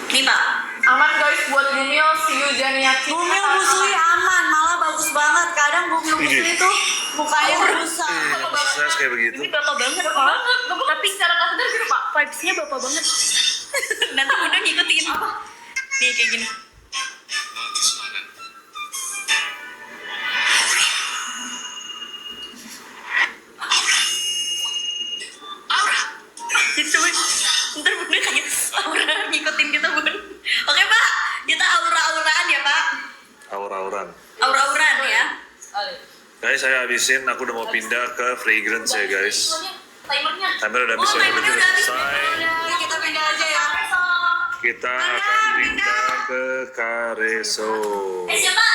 Nih Pak, Aman guys buat bumil si Yujanya. Bumil busui aman, malah bagus banget. Kadang bumil busui itu mukanya berusaha. Saya kayak begitu. ini bapak banget Pak. Tapi secara nggak sadar gitu Pak, vibes-nya bapak banget. Nanti udah ngikutin apa? Nih kayak gini. Itu ntar bunda kayak aura ngikutin kita bun. Oke Pak, kita aura-auraan ya Pak. Aura-auran. Aura-auraan ya. Guys, saya habisin. Aku udah mau pindah ke fragrance ya guys. Timernya. Timer udah habis, timernya udah habis. selesai. Ini kita pindah aja ya. Kita akan pindah ke Kareso. Siapa?